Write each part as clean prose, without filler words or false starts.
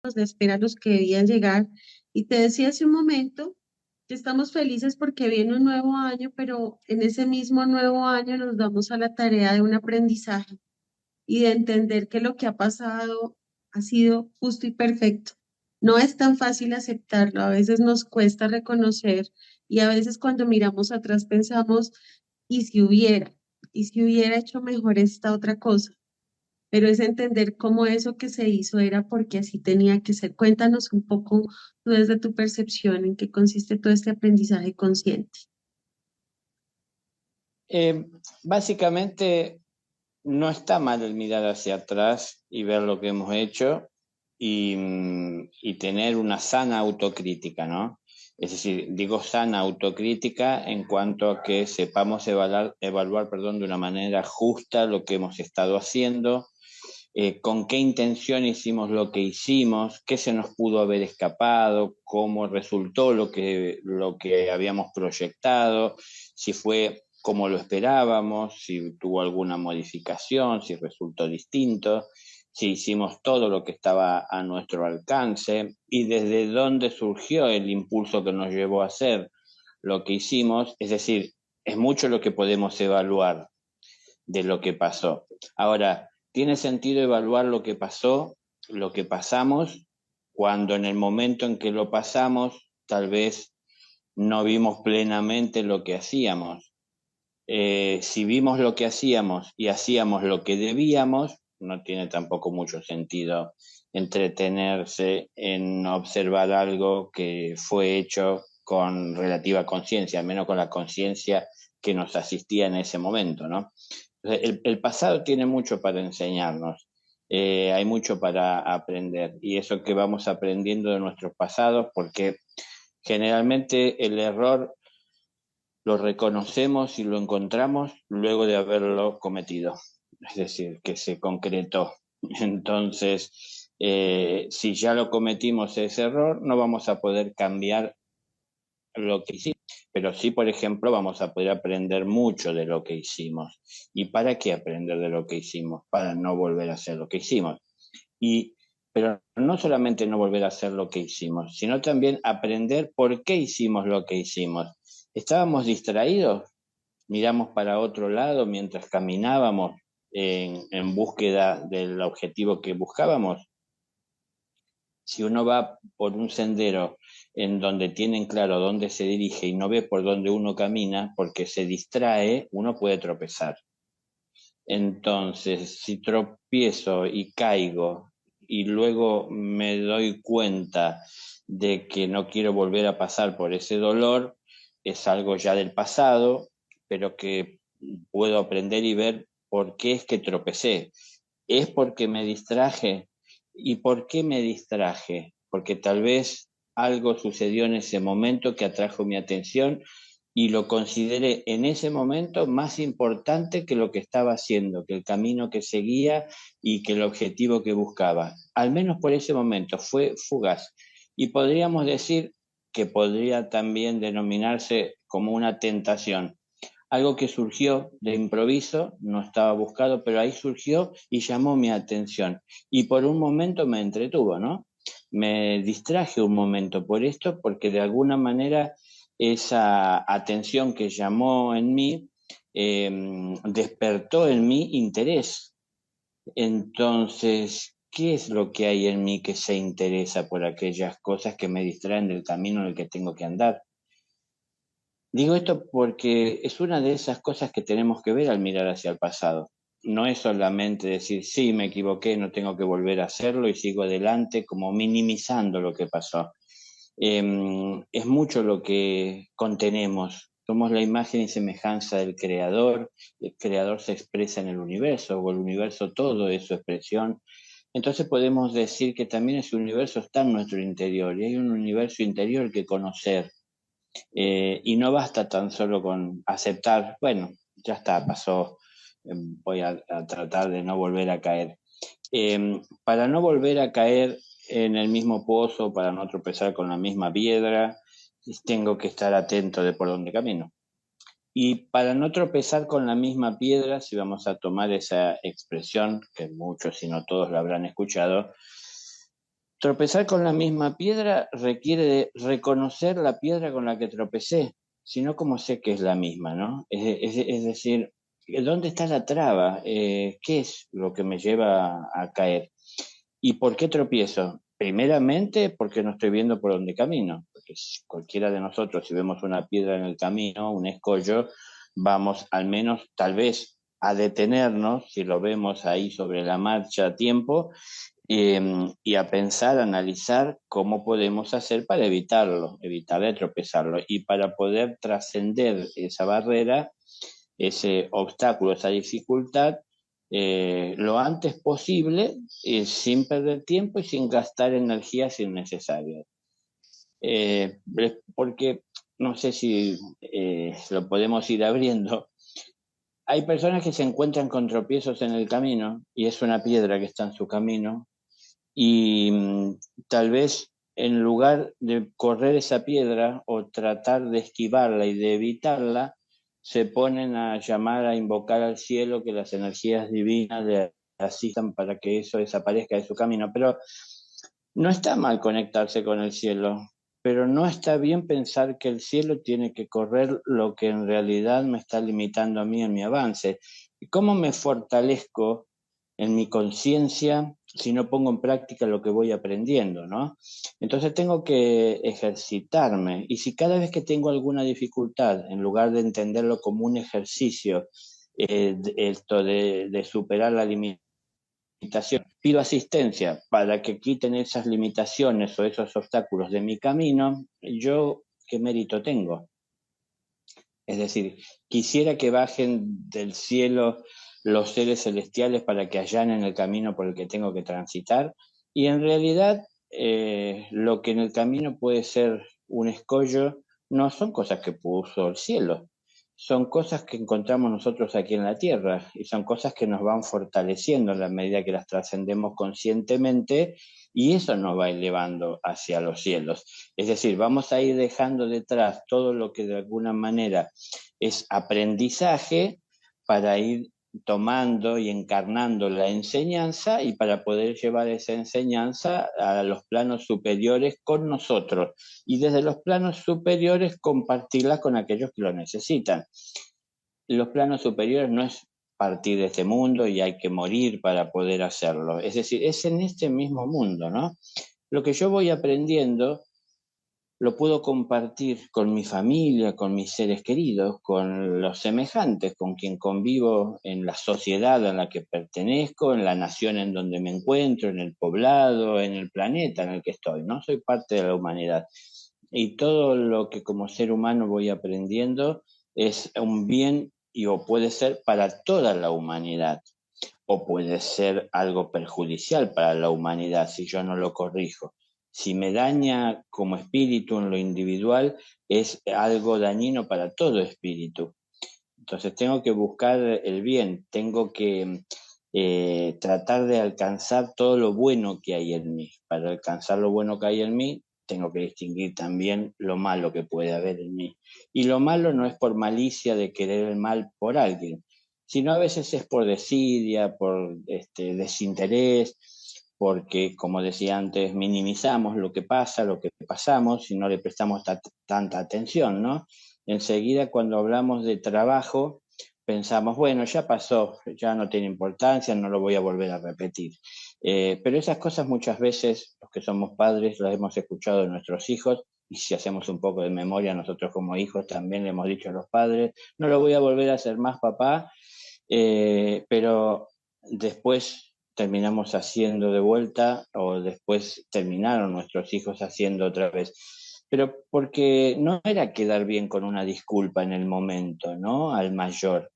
de espera a los que debían llegar. Y te decía hace un momento que estamos felices porque viene un nuevo año, pero en ese mismo nuevo año nos damos a la tarea de un aprendizaje y de entender que lo que ha pasado ha sido justo y perfecto. No es tan fácil aceptarlo, a veces nos cuesta reconocer y a veces cuando miramos atrás pensamos, ¿y si hubiera? ¿Y si hubiera hecho mejor esta otra cosa? Pero es entender cómo eso que se hizo era porque así tenía que ser. Cuéntanos un poco tú desde tu percepción en qué consiste todo este aprendizaje consciente. Eh, Básicamente no está mal el mirar hacia atrás y ver lo que hemos hecho y tener una sana autocrítica, ¿no? Es decir, digo sana autocrítica en cuanto a que sepamos evaluar, perdón, de una manera justa lo que hemos estado haciendo, con qué intención hicimos lo que hicimos, qué se nos pudo haber escapado, cómo resultó lo que habíamos proyectado, si fue como lo esperábamos, si tuvo alguna modificación, si resultó distinto, si hicimos todo lo que estaba a nuestro alcance y desde dónde surgió el impulso que nos llevó a hacer lo que hicimos. Es decir, es mucho lo que podemos evaluar de lo que pasó. Ahora, tiene sentido evaluar lo que pasó, lo que pasamos, cuando en el momento en que lo pasamos, tal vez no vimos plenamente lo que hacíamos. Si vimos lo que hacíamos y hacíamos lo que debíamos, no tiene tampoco mucho sentido entretenerse en observar algo que fue hecho con relativa conciencia, al menos con la conciencia que nos asistía en ese momento, ¿no? El pasado tiene mucho para enseñarnos, hay mucho para aprender y eso que vamos aprendiendo de nuestros pasados, porque generalmente el error lo reconocemos y lo encontramos luego de haberlo cometido, es decir, que se concretó. Entonces, si ya lo cometimos ese error, no vamos a poder cambiar lo que hicimos, pero sí, por ejemplo, vamos a poder aprender mucho de lo que hicimos. ¿Y para qué aprender de lo que hicimos? Para no volver a hacer lo que hicimos. Y, pero no solamente no volver a hacer lo que hicimos, sino también aprender por qué hicimos lo que hicimos. ¿Estábamos distraídos? ¿Miramos para otro lado mientras caminábamos en búsqueda del objetivo que buscábamos? Si uno va por un sendero en donde tienen claro dónde se dirige y no ve por dónde uno camina, porque se distrae, uno puede tropezar. Entonces, si tropiezo y caigo y luego me doy cuenta de que no quiero volver a pasar por ese dolor, es algo ya del pasado, pero que puedo aprender y ver por qué es que tropecé. ¿Es porque me distraje? ¿Y por qué me distraje? Porque tal vez algo sucedió en ese momento que atrajo mi atención y lo consideré en ese momento más importante que lo que estaba haciendo, que el camino que seguía y que el objetivo que buscaba. Al menos por ese momento fue fugaz. Y podríamos decir que podría también denominarse como una tentación, algo que surgió de improviso, no estaba buscado, pero ahí surgió y llamó mi atención. Y por un momento me entretuvo, ¿no? Me distraje un momento por esto, porque de alguna manera esa atención que llamó en mí despertó en mí interés. Entonces, ¿qué es lo que hay en mí que se interesa por aquellas cosas que me distraen del camino en el que tengo que andar? Digo esto porque es una de esas cosas que tenemos que ver al mirar hacia el pasado. No es solamente decir, sí, me equivoqué, no tengo que volver a hacerlo y sigo adelante, como minimizando lo que pasó. Es mucho lo que contenemos. Somos la imagen y semejanza del Creador. El Creador se expresa en el universo, o el universo todo es su expresión. Entonces podemos decir que también ese universo está en nuestro interior y hay un universo interior que conocer, y no basta tan solo con aceptar, bueno, ya está, pasó, voy a tratar de no volver a caer. Para no volver a caer en el mismo pozo, para no tropezar con la misma piedra, tengo que estar atento de por dónde camino. Y para no tropezar con la misma piedra, si vamos a tomar esa expresión, que muchos, si no todos la habrán escuchado, Tropezar con la misma piedra requiere de reconocer la piedra con la que tropecé, si no, ¿cómo sé que es la misma, no? Es decir, ¿dónde está la traba? ¿Qué es lo que me lleva a caer? ¿Y por qué tropiezo? Primeramente, porque no estoy viendo por dónde camino. Porque si cualquiera de nosotros, si vemos una piedra en el camino, un escollo, vamos al menos, tal vez, a detenernos, si lo vemos ahí sobre la marcha a tiempo, y a pensar, a analizar cómo podemos hacer para evitarlo, evitar de tropezarlo. Y para poder trascender esa barrera, ese obstáculo, esa dificultad, lo antes posible, sin perder tiempo y sin gastar energías innecesarias. Porque no sé si lo podemos ir abriendo. Hay personas que se encuentran con tropiezos en el camino y es una piedra que está en su camino y tal vez en lugar de correr esa piedra o tratar de esquivarla y de evitarla, se ponen a llamar, a invocar al cielo, que las energías divinas le asistan para que eso desaparezca de su camino. Pero no está mal conectarse con el cielo, pero no está bien pensar que el cielo tiene que correr lo que en realidad me está limitando a mí en mi avance. ¿Y cómo me fortalezco en mi conciencia si no pongo en práctica lo que voy aprendiendo, ¿no? Entonces tengo que ejercitarme y si cada vez que tengo alguna dificultad, en lugar de entenderlo como un ejercicio, esto de superar la limitación, pido asistencia para que quiten esas limitaciones o esos obstáculos de mi camino, yo qué mérito tengo. Es decir, quisiera que bajen del cielo los seres celestiales para que allanen el camino por el que tengo que transitar. Y en realidad, lo que en el camino puede ser un escollo, no son cosas que puso el cielo, son cosas que encontramos nosotros aquí en la tierra y son cosas que nos van fortaleciendo en la medida que las trascendemos conscientemente y eso nos va elevando hacia los cielos. Es decir, vamos a ir dejando detrás todo lo que de alguna manera es aprendizaje para ir tomando y encarnando la enseñanza y para poder llevar esa enseñanza a los planos superiores con nosotros y desde los planos superiores compartirla con aquellos que lo necesitan. Los planos superiores no es partir de este mundo y hay que morir para poder hacerlo, es decir, es en este mismo mundo, ¿no? Lo que yo voy aprendiendo lo puedo compartir con mi familia, con mis seres queridos, con los semejantes, con quien convivo en la sociedad a la que pertenezco, en la nación en donde me encuentro, en el poblado, en el planeta en el que estoy, ¿no? Soy parte de la humanidad. Y todo lo que como ser humano voy aprendiendo es un bien y o puede ser para toda la humanidad o puede ser algo perjudicial para la humanidad si yo no lo corrijo. Si me daña como espíritu en lo individual, es algo dañino para todo espíritu. Entonces tengo que buscar el bien, tengo que tratar de alcanzar todo lo bueno que hay en mí. Para alcanzar lo bueno que hay en mí, tengo que distinguir también lo malo que puede haber en mí. Y lo malo no es por malicia de querer el mal por alguien, sino a veces es por desidia, por desinterés, porque, como decía antes, minimizamos lo que pasa, lo que pasamos, y no le prestamos tanta atención, ¿no? Enseguida, cuando hablamos de trabajo, pensamos, bueno, ya pasó, ya no tiene importancia, no lo voy a volver a repetir. Pero esas cosas muchas veces, los que somos padres, las hemos escuchado de nuestros hijos, y si hacemos un poco de memoria, nosotros como hijos también le hemos dicho a los padres, no lo voy a volver a hacer más, papá, pero después terminamos haciendo de vuelta o después terminaron nuestros hijos haciendo otra vez. Pero porque no era quedar bien con una disculpa en el momento, ¿no? Al mayor,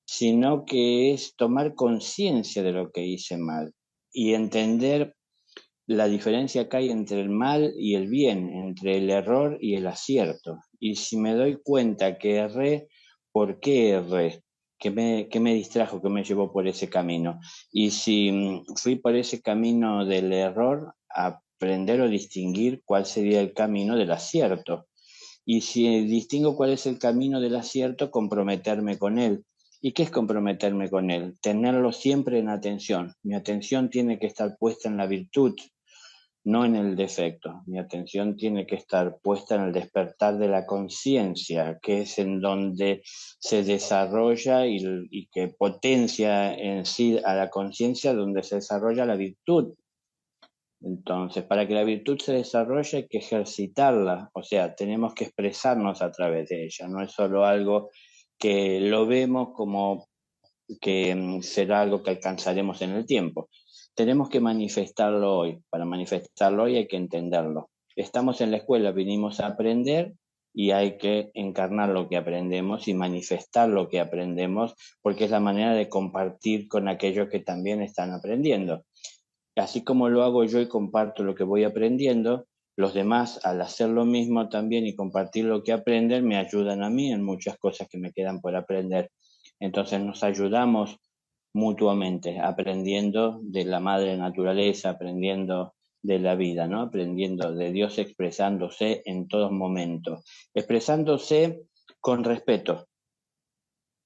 sino que es tomar conciencia de lo que hice mal y entender la diferencia que hay entre el mal y el bien, entre el error y el acierto. Y si me doy cuenta que erré, ¿por qué erré? ¿Qué me distrajo, qué me llevó por ese camino? Y si fui por ese camino del error, aprender o distinguir cuál sería el camino del acierto. Y si distingo cuál es el camino del acierto, comprometerme con él. ¿Y qué es comprometerme con él? Tenerlo siempre en atención. Mi atención tiene que estar puesta en la virtud, no en el defecto. Mi atención tiene que estar puesta en el despertar de la conciencia, que es en donde se desarrolla y que potencia en sí a la conciencia, donde se desarrolla la virtud. Entonces, para que la virtud se desarrolle hay que ejercitarla, o sea, tenemos que expresarnos a través de ella, no es solo algo que lo vemos como que será algo que alcanzaremos en el tiempo. Tenemos que manifestarlo hoy. Para manifestarlo hoy hay que entenderlo. Estamos en la escuela, vinimos a aprender y hay que encarnar lo que aprendemos y manifestar lo que aprendemos, porque es la manera de compartir con aquellos que también están aprendiendo. Así como lo hago yo y comparto lo que voy aprendiendo, los demás al hacer lo mismo también y compartir lo que aprenden me ayudan a mí en muchas cosas que me quedan por aprender. Entonces nos ayudamos mutuamente, aprendiendo de la madre naturaleza, aprendiendo de la vida, ¿no? Aprendiendo de Dios expresándose en todo momento, expresándose con respeto.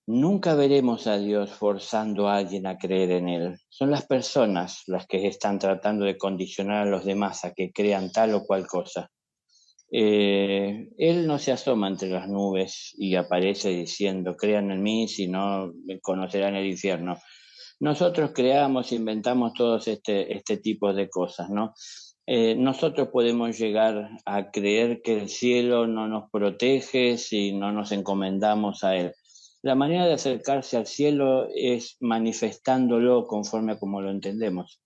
Nunca veremos a Dios forzando a alguien a creer en Él. Son las personas las que están tratando de condicionar a los demás a que crean tal o cual cosa. Él no se asoma entre las nubes y aparece diciendo, crean en mí, si no conocerán el infierno. Nosotros creamos, inventamos todos este tipo de cosas, ¿no? Nosotros podemos llegar a creer que el cielo no nos protege si no nos encomendamos a Él. La manera de acercarse al cielo es manifestándolo conforme a como lo entendemos.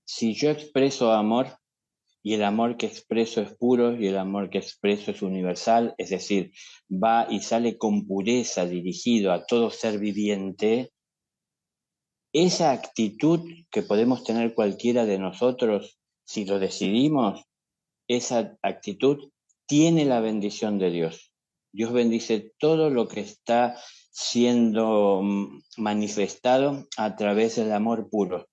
Si yo expreso amor, y el amor que expreso es puro y el amor que expreso es universal, es decir, va y sale con pureza dirigido a todo ser viviente, esa actitud que podemos tener cualquiera de nosotros, si lo decidimos, esa actitud tiene la bendición de Dios. Dios bendice todo lo que está siendo manifestado a través del amor puro.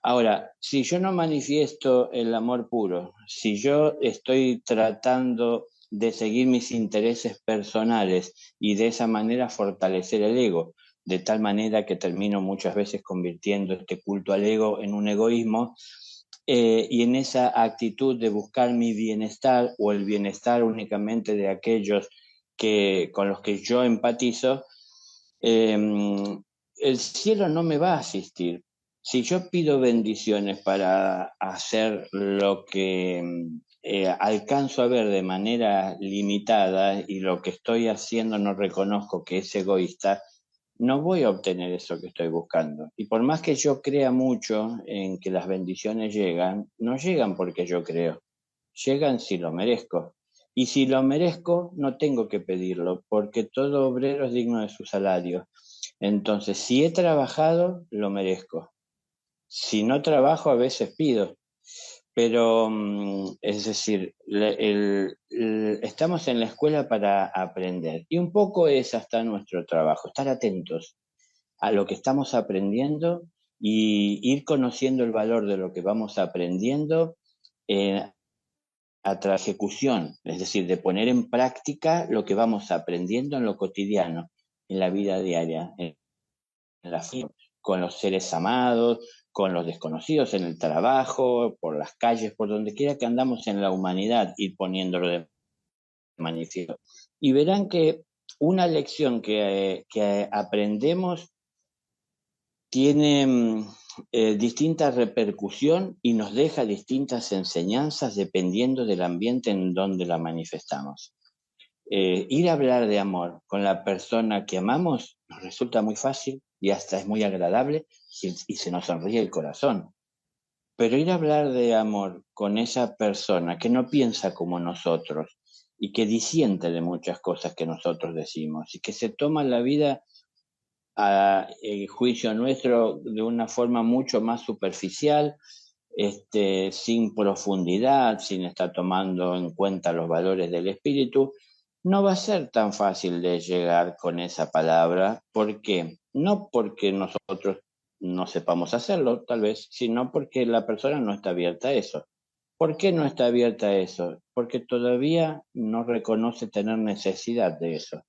Ahora, si yo no manifiesto el amor puro, si yo estoy tratando de seguir mis intereses personales y de esa manera fortalecer el ego, de tal manera que termino muchas veces convirtiendo este culto al ego en un egoísmo, y en esa actitud de buscar mi bienestar o el bienestar únicamente de aquellos con los que yo empatizo, el cielo no me va a asistir. Si yo pido bendiciones para hacer lo que alcanzo a ver de manera limitada y lo que estoy haciendo no reconozco que es egoísta, no voy a obtener eso que estoy buscando. Y por más que yo crea mucho en que las bendiciones llegan, no llegan porque yo creo, llegan si lo merezco. Y si lo merezco, no tengo que pedirlo, porque todo obrero es digno de su salario. Entonces, si he trabajado, lo merezco. Si no trabajo, a veces pido. Pero, es decir, estamos en la escuela para aprender. Y un poco es hasta nuestro trabajo, estar atentos a lo que estamos aprendiendo y ir conociendo el valor de lo que vamos aprendiendo a través de ejecución, es decir, de poner en práctica lo que vamos aprendiendo en lo cotidiano, en la vida diaria, en la con los seres amados, con los desconocidos en el trabajo, por las calles, por donde quiera que andamos en la humanidad, ir poniéndolo de manifiesto. Y verán que una lección que aprendemos tiene distinta repercusión y nos deja distintas enseñanzas dependiendo del ambiente en donde la manifestamos. Ir a hablar de amor con la persona que amamos nos resulta muy fácil y hasta es muy agradable y se nos sonríe el corazón. Pero ir a hablar de amor con esa persona que no piensa como nosotros y que disiente de muchas cosas que nosotros decimos y que se toma la vida a juicio nuestro de una forma mucho más superficial, sin profundidad, sin estar tomando en cuenta los valores del espíritu, no va a ser tan fácil de llegar con esa palabra. ¿Por qué? No porque nosotros no sepamos hacerlo, tal vez, sino porque la persona no está abierta a eso. ¿Por qué no está abierta a eso? Porque todavía no reconoce tener necesidad de eso.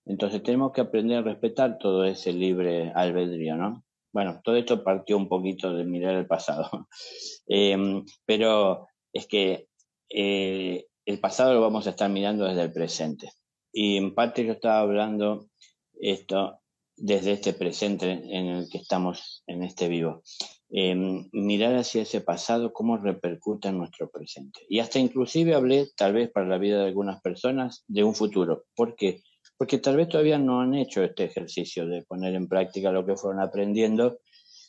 Entonces tenemos que aprender a respetar todo ese libre albedrío, ¿no? Bueno, todo esto partió un poquito de mirar el pasado. Pero es que el pasado lo vamos a estar mirando desde el presente. Y en parte yo estaba hablando esto desde este presente en el que estamos en este vivo. Mirar hacia ese pasado, cómo repercute en nuestro presente. Y hasta inclusive hablé, tal vez para la vida de algunas personas, de un futuro. ¿Por qué? Porque tal vez todavía no han hecho este ejercicio de poner en práctica lo que fueron aprendiendo,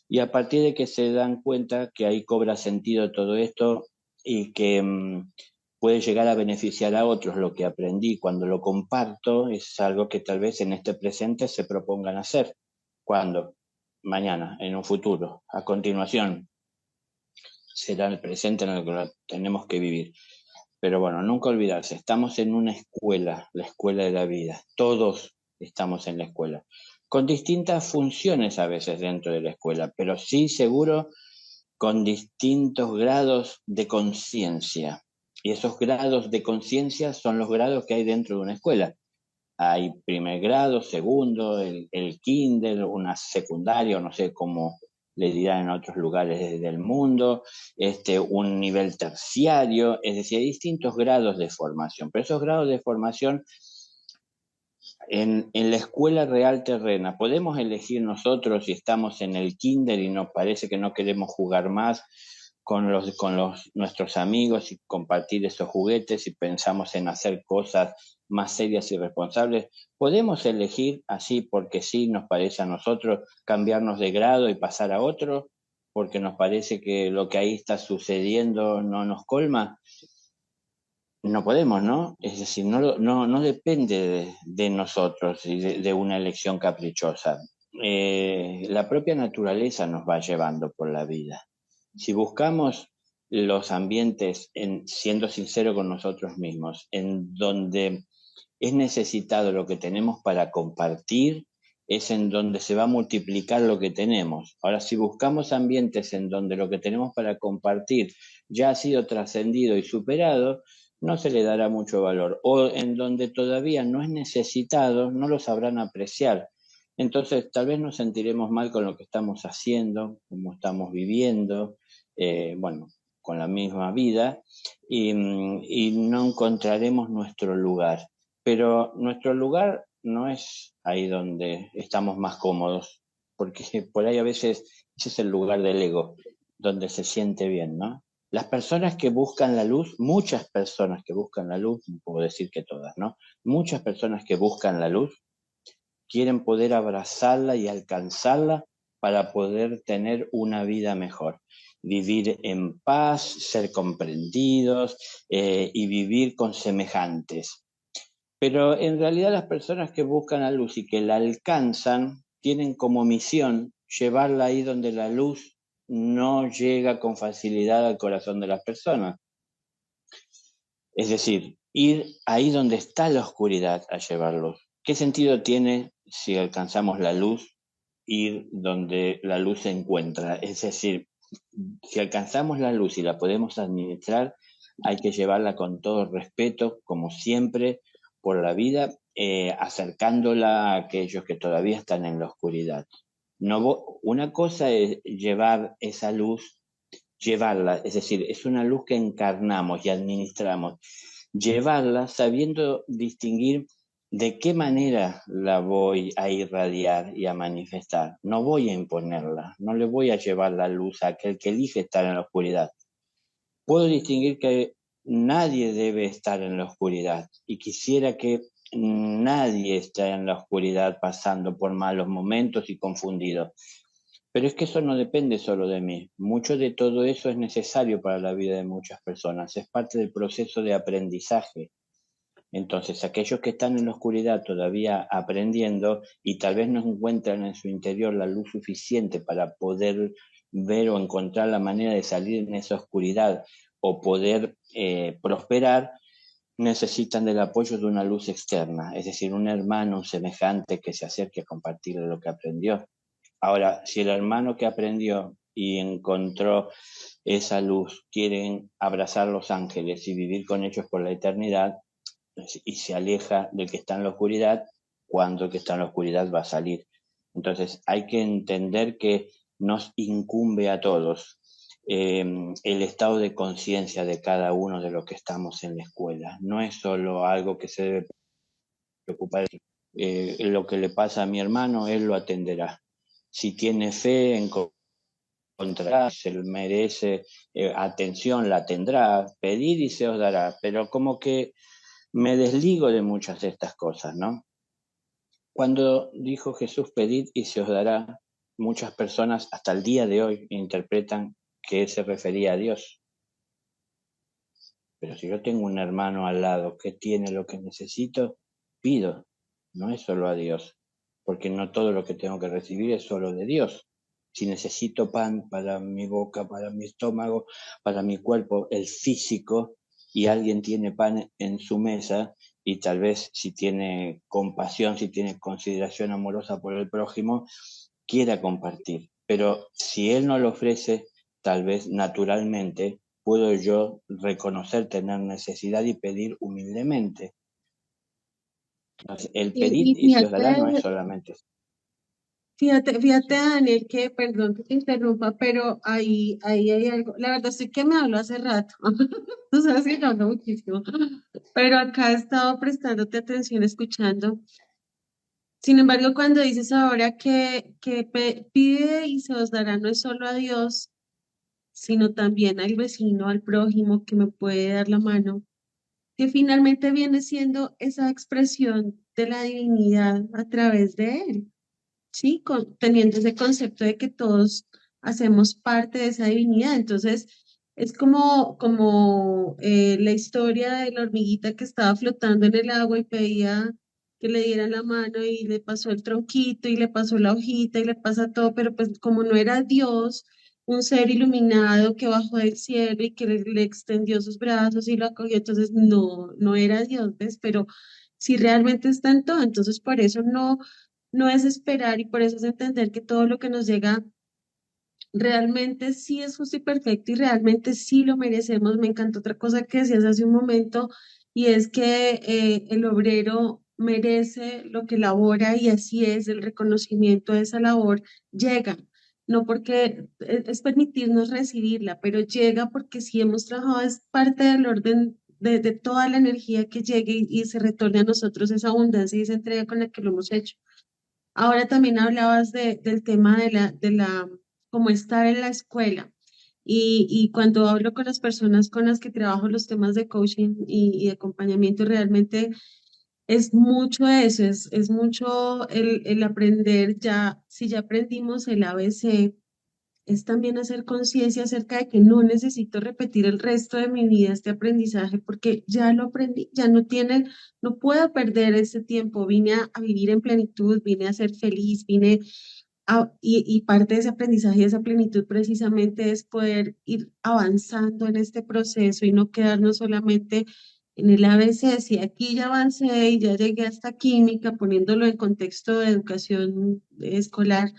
y a partir de que se dan cuenta que ahí cobra sentido todo esto y que puede llegar a beneficiar a otros lo que aprendí cuando lo comparto, es algo que tal vez en este presente se propongan hacer. ¿Cuándo? Mañana, en un futuro. A continuación, será el presente en el que lo tenemos que vivir. Pero bueno, nunca olvidarse, estamos en una escuela, la escuela de la vida. Todos estamos en la escuela, con distintas funciones a veces dentro de la escuela, pero sí seguro con distintos grados de conciencia. Y esos grados de conciencia son los grados que hay dentro de una escuela. Hay primer grado, segundo, el kinder, una secundaria, o no sé cómo le dirán en otros lugares del mundo, un nivel terciario, es decir, hay distintos grados de formación, pero esos grados de formación en la escuela real terrena, podemos elegir nosotros si estamos en el kinder y nos parece que no queremos jugar más con nuestros amigos y compartir esos juguetes y pensamos en hacer cosas más serias y responsables. Podemos elegir así porque sí nos parece a nosotros cambiarnos de grado y pasar a otro, porque nos parece que lo que ahí está sucediendo no nos colma. No podemos, ¿no? Es decir, no depende de nosotros y de una elección caprichosa. La propia naturaleza nos va llevando por la vida. Si buscamos los ambientes, siendo sincero con nosotros mismos, en donde es necesitado lo que tenemos para compartir, es en donde se va a multiplicar lo que tenemos. Ahora, si buscamos ambientes en donde lo que tenemos para compartir ya ha sido trascendido y superado, no se le dará mucho valor. O en donde todavía no es necesitado, no lo sabrán apreciar. Entonces, tal vez nos sentiremos mal con lo que estamos haciendo, como estamos viviendo, bueno, con la misma vida, y no encontraremos nuestro lugar. Pero nuestro lugar no es ahí donde estamos más cómodos, porque por ahí a veces ese es el lugar del ego, donde se siente bien, ¿no? Las personas que buscan la luz, muchas personas que buscan la luz, no puedo decir que todas, ¿no? Muchas personas que buscan la luz quieren poder abrazarla y alcanzarla para poder tener una vida mejor, vivir en paz, ser comprendidos y vivir con semejantes. Pero en realidad las personas que buscan la luz y que la alcanzan tienen como misión llevarla ahí donde la luz no llega con facilidad al corazón de las personas. Es decir, ir ahí donde está la oscuridad a llevarlos. ¿Qué sentido tiene si alcanzamos la luz, ir donde la luz se encuentra? Es decir, si alcanzamos la luz y la podemos administrar, hay que llevarla con todo respeto, como siempre, por la vida, acercándola a aquellos que todavía están en la oscuridad. No, una cosa es llevar esa luz, llevarla, es decir, es una luz que encarnamos y administramos, llevarla sabiendo distinguir de qué manera la voy a irradiar y a manifestar. No voy a imponerla, no le voy a llevar la luz a aquel que elige estar en la oscuridad. Puedo distinguir que nadie debe estar en la oscuridad y quisiera que nadie esté en la oscuridad pasando por malos momentos y confundido. Pero es que eso no depende solo de mí. Mucho de todo eso es necesario para la vida de muchas personas. Es parte del proceso de aprendizaje. Entonces, aquellos que están en la oscuridad todavía aprendiendo y tal vez no encuentran en su interior la luz suficiente para poder ver o encontrar la manera de salir en esa oscuridad o poder prosperar, necesitan del apoyo de una luz externa, es decir, un hermano, un semejante que se acerque a compartir lo que aprendió. Ahora, si el hermano que aprendió y encontró esa luz quieren abrazar los ángeles y vivir con ellos por la eternidad, y se aleja del que está en la oscuridad, cuando el que está en la oscuridad va a salir. Entonces hay que entender que nos incumbe a todos el estado de conciencia de cada uno de los que estamos en la escuela. No es solo algo que se debe preocupar. Lo que le pasa a mi hermano, él lo atenderá. Si tiene fe, encontrará, se merece atención, la tendrá, pedir y se os dará. Pero como que me desligo de muchas de estas cosas, ¿no? Cuando dijo Jesús, pedid y se os dará, muchas personas hasta el día de hoy interpretan que se refería a Dios. Pero si yo tengo un hermano al lado que tiene lo que necesito, pido, no es solo a Dios, porque no todo lo que tengo que recibir es solo de Dios. Si necesito pan para mi boca, para mi estómago, para mi cuerpo, el físico, y alguien tiene pan en su mesa, y tal vez si tiene compasión, si tiene consideración amorosa por el prójimo, quiera compartir. Pero si él no lo ofrece, tal vez naturalmente puedo yo reconocer tener necesidad y pedir humildemente. Entonces, el pedir Y y se os dará no es solamente eso. fíjate, Daniel, que perdón que te interrumpa, pero ahí hay algo. La verdad sí que me hablo hace rato. Tú sabes que yo hablo muchísimo. Pero acá he estado prestándote atención, escuchando. Sin embargo, cuando dices ahora que pide y se os dará no es solo a Dios, sino también al vecino, al prójimo que me puede dar la mano, que finalmente viene siendo esa expresión de la divinidad a través de él. Sí, teniendo ese concepto de que todos hacemos parte de esa divinidad. Entonces, es como la historia de la hormiguita que estaba flotando en el agua y pedía que le dieran la mano y le pasó el tronquito y le pasó la hojita y le pasa todo, pero pues como no era Dios, un ser iluminado que bajó del cielo y que le extendió sus brazos y lo acogió, entonces no era Dios, ¿ves? Pero si realmente está en todo, entonces por eso no es esperar y por eso es entender que todo lo que nos llega realmente sí es justo y perfecto y realmente sí lo merecemos. Me encantó otra cosa que decías hace un momento y es que el obrero merece lo que labora y así es, el reconocimiento de esa labor llega. No porque es permitirnos recibirla, pero llega porque si hemos trabajado es parte del orden de toda la energía que llegue y se retorne a nosotros esa abundancia y esa entrega con la que lo hemos hecho. Ahora también hablabas del tema como estar en la escuela. Y cuando hablo con las personas con las que trabajo los temas de coaching y acompañamiento, realmente es mucho eso, es mucho el aprender ya, si ya aprendimos el ABC, es también hacer conciencia acerca de que no necesito repetir el resto de mi vida este aprendizaje porque ya lo aprendí, ya no puedo perder ese tiempo, vine a vivir en plenitud, vine a ser feliz, y parte de ese aprendizaje y esa plenitud precisamente es poder ir avanzando en este proceso y no quedarnos solamente en el ABC, si aquí ya avancé y ya llegué hasta química, poniéndolo en contexto de educación escolar,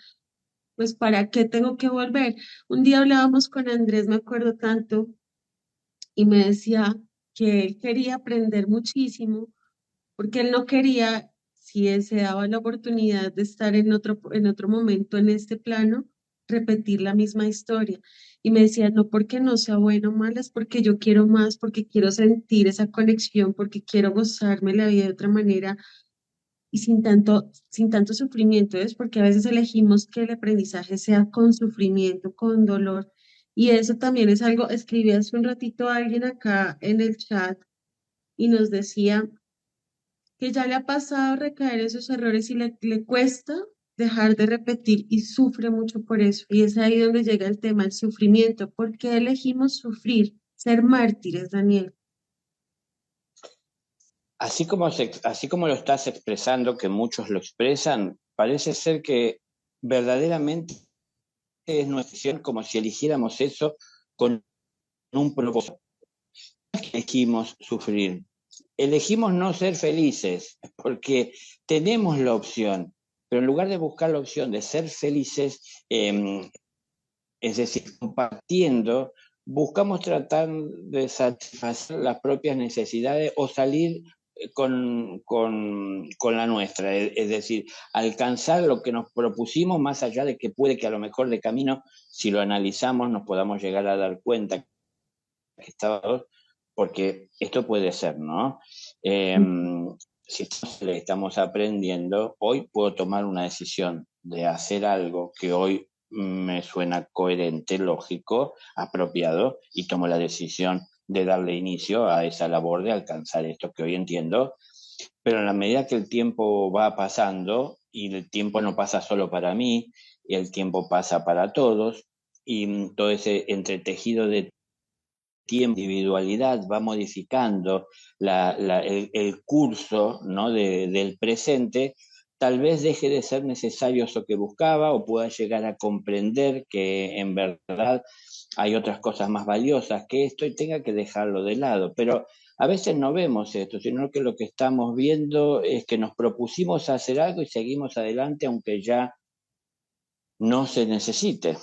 pues ¿para qué tengo que volver? Un día hablábamos con Andrés, me acuerdo tanto, y me decía que él quería aprender muchísimo, porque él no quería, si él se daba la oportunidad de estar en otro momento en este plano, repetir la misma historia. Y me decía, no porque no sea bueno o mala, es porque yo quiero más, porque quiero sentir esa conexión, porque quiero gozarme la vida de otra manera y sin tanto sufrimiento, es porque a veces elegimos que el aprendizaje sea con sufrimiento, con dolor. Y eso también es algo, escribí hace un ratito a alguien acá en el chat y nos decía que ya le ha pasado recaer en esos errores y le cuesta dejar de repetir y sufre mucho por eso. Y es ahí donde llega el tema, el sufrimiento. ¿Por qué elegimos sufrir, ser mártires, Daniel? Así como lo estás expresando, que muchos lo expresan, parece ser que verdaderamente es nuestra decisión como si eligiéramos eso con un propósito. No es que elegimos sufrir, elegimos no ser felices, porque tenemos la opción, pero en lugar de buscar la opción de ser felices, es decir, compartiendo, buscamos tratar de satisfacer las propias necesidades o salir con la nuestra, es decir, alcanzar lo que nos propusimos, más allá de que puede que a lo mejor de camino, si lo analizamos, nos podamos llegar a dar cuenta que estaba, porque esto puede ser, ¿no? Eh, si estamos aprendiendo, hoy puedo tomar una decisión de hacer algo que hoy me suena coherente, lógico, apropiado, y tomo la decisión de darle inicio a esa labor de alcanzar esto que hoy entiendo, pero en la medida que el tiempo va pasando, y el tiempo no pasa solo para mí, y el tiempo pasa para todos, y todo ese entretejido de tiempo, individualidad va modificando el curso, ¿no? Del presente, tal vez deje de ser necesario eso que buscaba o pueda llegar a comprender que en verdad hay otras cosas más valiosas que esto y tenga que dejarlo de lado. Pero a veces no vemos esto, sino que lo que estamos viendo es que nos propusimos hacer algo y seguimos adelante aunque ya no se necesite.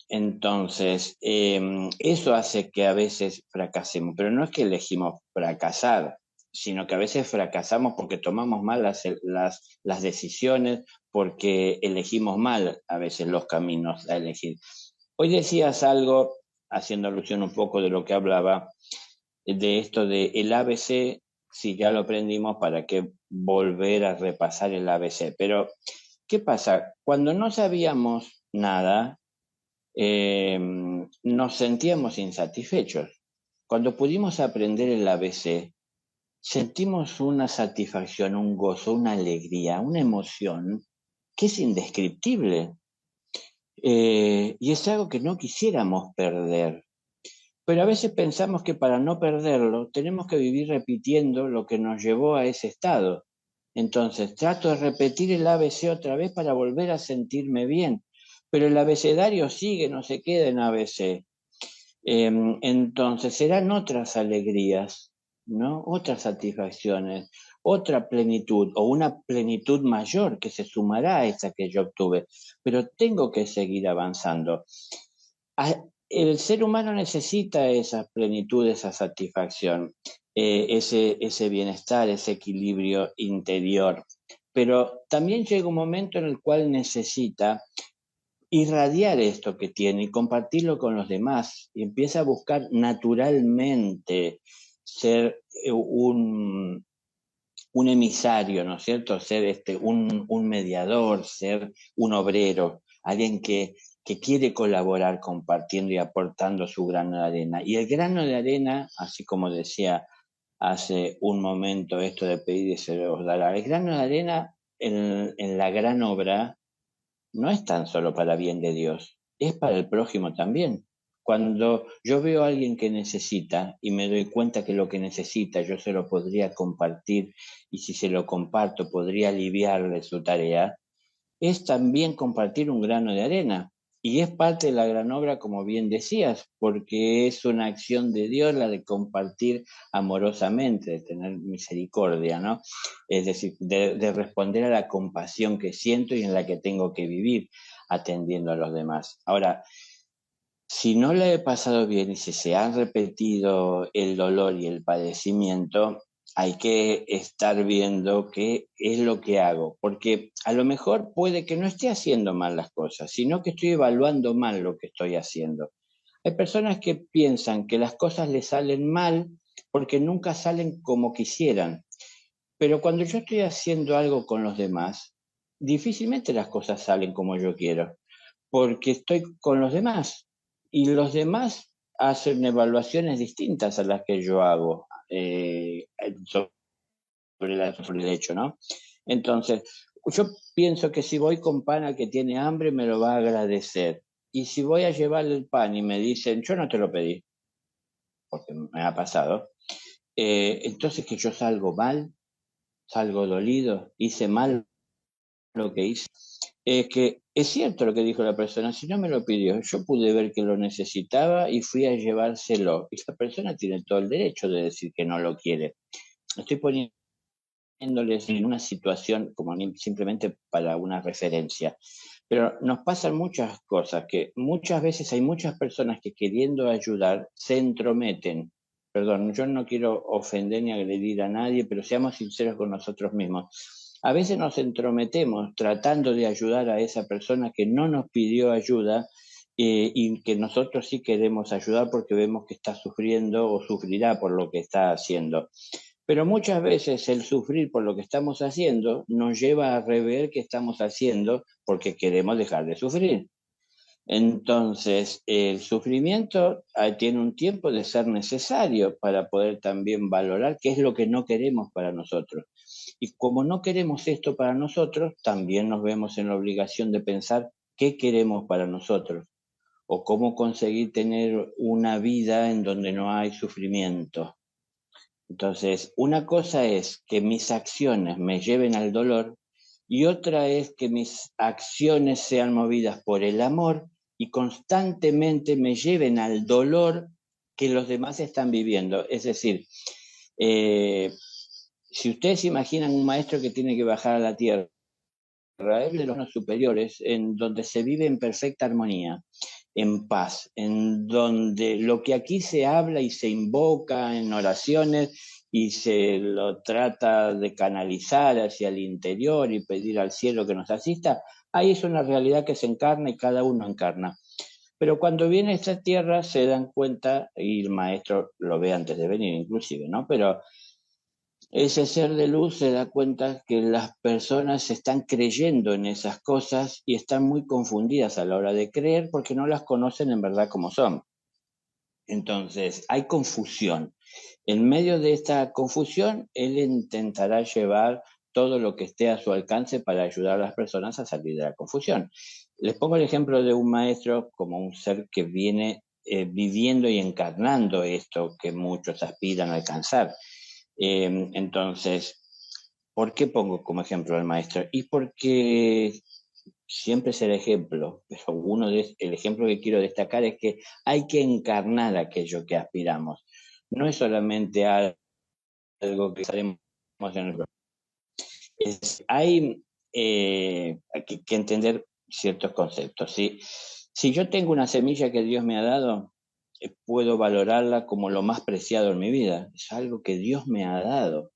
Entonces, eso hace que a veces fracasemos, pero no es que elegimos fracasar, sino que a veces fracasamos porque tomamos mal las decisiones, porque elegimos mal a veces los caminos a elegir. Hoy decías algo, haciendo alusión un poco de lo que hablaba, de esto de el ABC, si ya lo aprendimos, ¿para qué volver a repasar el ABC? Pero, ¿qué pasa? Cuando no sabíamos nada, nos sentíamos insatisfechos. Cuando pudimos aprender el ABC, sentimos una satisfacción, un gozo, una alegría, una emoción que es indescriptible. Y es algo que no quisiéramos perder. Pero a veces pensamos que para no perderlo tenemos que vivir repitiendo lo que nos llevó a ese estado. Entonces trato de repetir el ABC otra vez para volver a sentirme bien. Pero el abecedario sigue, no se queda en ABC. Entonces serán otras alegrías, ¿no? Otras satisfacciones, otra plenitud o una plenitud mayor que se sumará a esa que yo obtuve. Pero tengo que seguir avanzando. El ser humano necesita esa plenitud, esa satisfacción, ese bienestar, ese equilibrio interior. Pero también llega un momento en el cual necesita irradiar esto que tiene y compartirlo con los demás. Y empieza a buscar naturalmente ser un emisario, ¿no es cierto? Ser un mediador, ser un obrero, alguien que quiere colaborar compartiendo y aportando su grano de arena. Y el grano de arena, así como decía hace un momento esto de pedir y se os dará, el grano de arena en la gran obra no es tan solo para bien de Dios, es para el prójimo también. Cuando yo veo a alguien que necesita y me doy cuenta que lo que necesita yo se lo podría compartir y si se lo comparto podría aliviarle su tarea, es también compartir un grano de arena. Y es parte de la gran obra, como bien decías, porque es una acción de Dios la de compartir amorosamente, de tener misericordia, ¿no? Es decir, de responder a la compasión que siento y en la que tengo que vivir atendiendo a los demás. Ahora, si no le he pasado bien y si se ha repetido el dolor y el padecimiento, hay que estar viendo qué es lo que hago, porque a lo mejor puede que no esté haciendo mal las cosas, sino que estoy evaluando mal lo que estoy haciendo. Hay personas que piensan que las cosas les salen mal porque nunca salen como quisieran, pero cuando yo estoy haciendo algo con los demás, difícilmente las cosas salen como yo quiero porque estoy con los demás y los demás hacen evaluaciones distintas a las que yo hago sobre el hecho, ¿no? Entonces, yo pienso que si voy con pan al que tiene hambre, me lo va a agradecer. Y si voy a llevarle el pan y me dicen, yo no te lo pedí, porque me ha pasado, entonces que yo salgo mal, salgo dolido, hice mal lo que hice. Es que es cierto lo que dijo la persona, si no me lo pidió, yo pude ver que lo necesitaba y fui a llevárselo. Y esa persona tiene todo el derecho de decir que no lo quiere. Estoy poniéndoles en una situación como simplemente para una referencia. Pero nos pasan muchas cosas, que muchas veces hay muchas personas que queriendo ayudar se entrometen perdón, yo no quiero ofender ni agredir a nadie, pero seamos sinceros con nosotros mismos. A veces nos entrometemos tratando de ayudar a esa persona que no nos pidió ayuda y que nosotros sí queremos ayudar porque vemos que está sufriendo o sufrirá por lo que está haciendo. Pero muchas veces el sufrir por lo que estamos haciendo nos lleva a rever qué estamos haciendo porque queremos dejar de sufrir. Entonces, el sufrimiento tiene un tiempo de ser necesario para poder también valorar qué es lo que no queremos para nosotros. Y como no queremos esto para nosotros, también nos vemos en la obligación de pensar qué queremos para nosotros o cómo conseguir tener una vida en donde no hay sufrimiento. Entonces, una cosa es que mis acciones me lleven al dolor y otra es que mis acciones sean movidas por el amor y constantemente me lleven al dolor que los demás están viviendo. Es decir, si ustedes imaginan un maestro que tiene que bajar a la tierra, es de los superiores, en donde se vive en perfecta armonía, en paz, en donde lo que aquí se habla y se invoca en oraciones y se lo trata de canalizar hacia el interior y pedir al cielo que nos asista, ahí es una realidad que se encarna y cada uno encarna. Pero cuando viene a esta tierra se dan cuenta, y el maestro lo ve antes de venir inclusive, ¿no? Pero ese ser de luz se da cuenta que las personas están creyendo en esas cosas y están muy confundidas a la hora de creer porque no las conocen en verdad como son. Entonces, hay confusión. En medio de esta confusión, él intentará llevar todo lo que esté a su alcance para ayudar a las personas a salir de la confusión. Les pongo el ejemplo de un maestro como un ser que viene viviendo y encarnando esto que muchos aspiran a alcanzar. Entonces, ¿por qué pongo como ejemplo al maestro? Y porque siempre es el ejemplo, pero el ejemplo que quiero destacar es que hay que encarnar aquello que aspiramos. No es solamente algo que haremos en el hay que entender ciertos conceptos. ¿Sí? Si yo tengo una semilla que Dios me ha dado, puedo valorarla como lo más preciado en mi vida. Es algo que Dios me ha dado.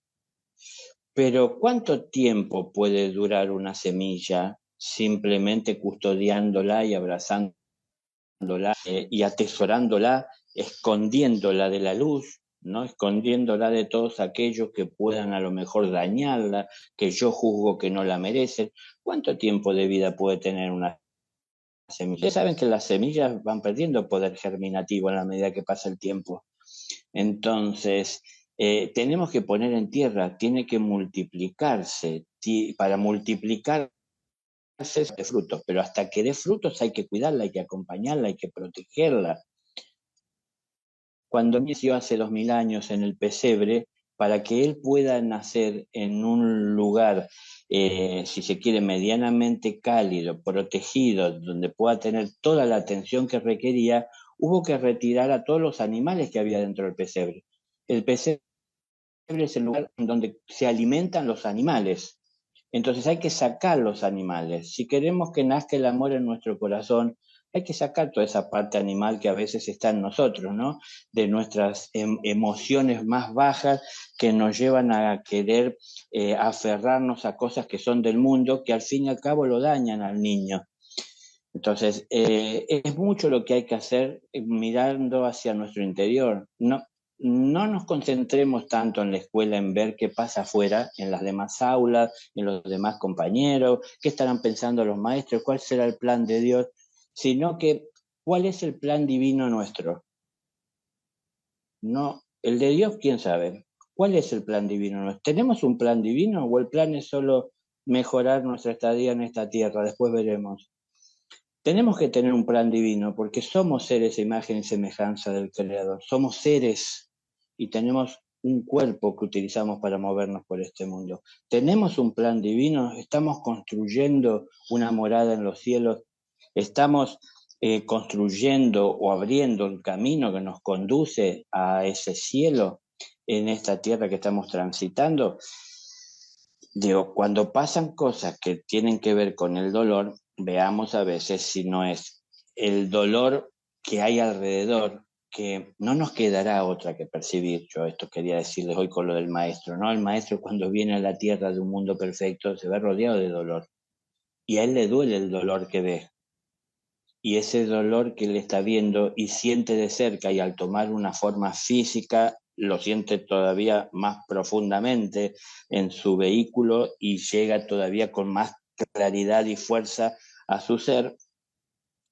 Pero ¿cuánto tiempo puede durar una semilla simplemente custodiándola y abrazándola y atesorándola, escondiéndola de la luz, ¿no? Escondiéndola de todos aquellos que puedan a lo mejor dañarla, que yo juzgo que no la merecen? ¿Cuánto tiempo de vida puede tener una semilla? Ustedes saben que las semillas van perdiendo poder germinativo a la medida que pasa el tiempo. Entonces, tenemos que poner en tierra, tiene que multiplicarse. Para multiplicarse de frutos, pero hasta que dé frutos hay que cuidarla, hay que acompañarla, hay que protegerla. Cuando nació hace 2000 años en el pesebre, para que él pueda nacer en un lugar, si se quiere, medianamente cálido, protegido, donde pueda tener toda la atención que requería, hubo que retirar a todos los animales que había dentro del pesebre. El pesebre es el lugar donde se alimentan los animales. Entonces hay que sacar los animales. Si queremos que nazca el amor en nuestro corazón, hay que sacar toda esa parte animal que a veces está en nosotros, ¿no? De nuestras emociones más bajas que nos llevan a querer aferrarnos a cosas que son del mundo, que al fin y al cabo lo dañan al niño. Entonces, es mucho lo que hay que hacer mirando hacia nuestro interior. No nos concentremos tanto en la escuela en ver qué pasa afuera, en las demás aulas, en los demás compañeros, qué estarán pensando los maestros, cuál será el plan de Dios, sino que cuál es el plan divino nuestro. No, el de Dios, quién sabe. ¿Cuál es el plan divino nuestro? ¿Tenemos un plan divino o el plan es solo mejorar nuestra estadía en esta tierra? Después veremos. Tenemos que tener un plan divino porque somos seres a imagen y semejanza del Creador. Somos seres y tenemos un cuerpo que utilizamos para movernos por este mundo. Tenemos un plan divino, estamos construyendo una morada en los cielos, estamos construyendo o abriendo el camino que nos conduce a ese cielo en esta tierra que estamos transitando. Digo, cuando pasan cosas que tienen que ver con el dolor, veamos a veces si no es el dolor que hay alrededor que no nos quedará otra que percibir. Yo esto quería decirles hoy con lo del maestro, ¿no? El maestro cuando viene a la tierra de un mundo perfecto se ve rodeado de dolor y a él le duele el dolor que ve. Y ese dolor que él está viendo y siente de cerca y al tomar una forma física lo siente todavía más profundamente en su vehículo y llega todavía con más claridad y fuerza a su ser,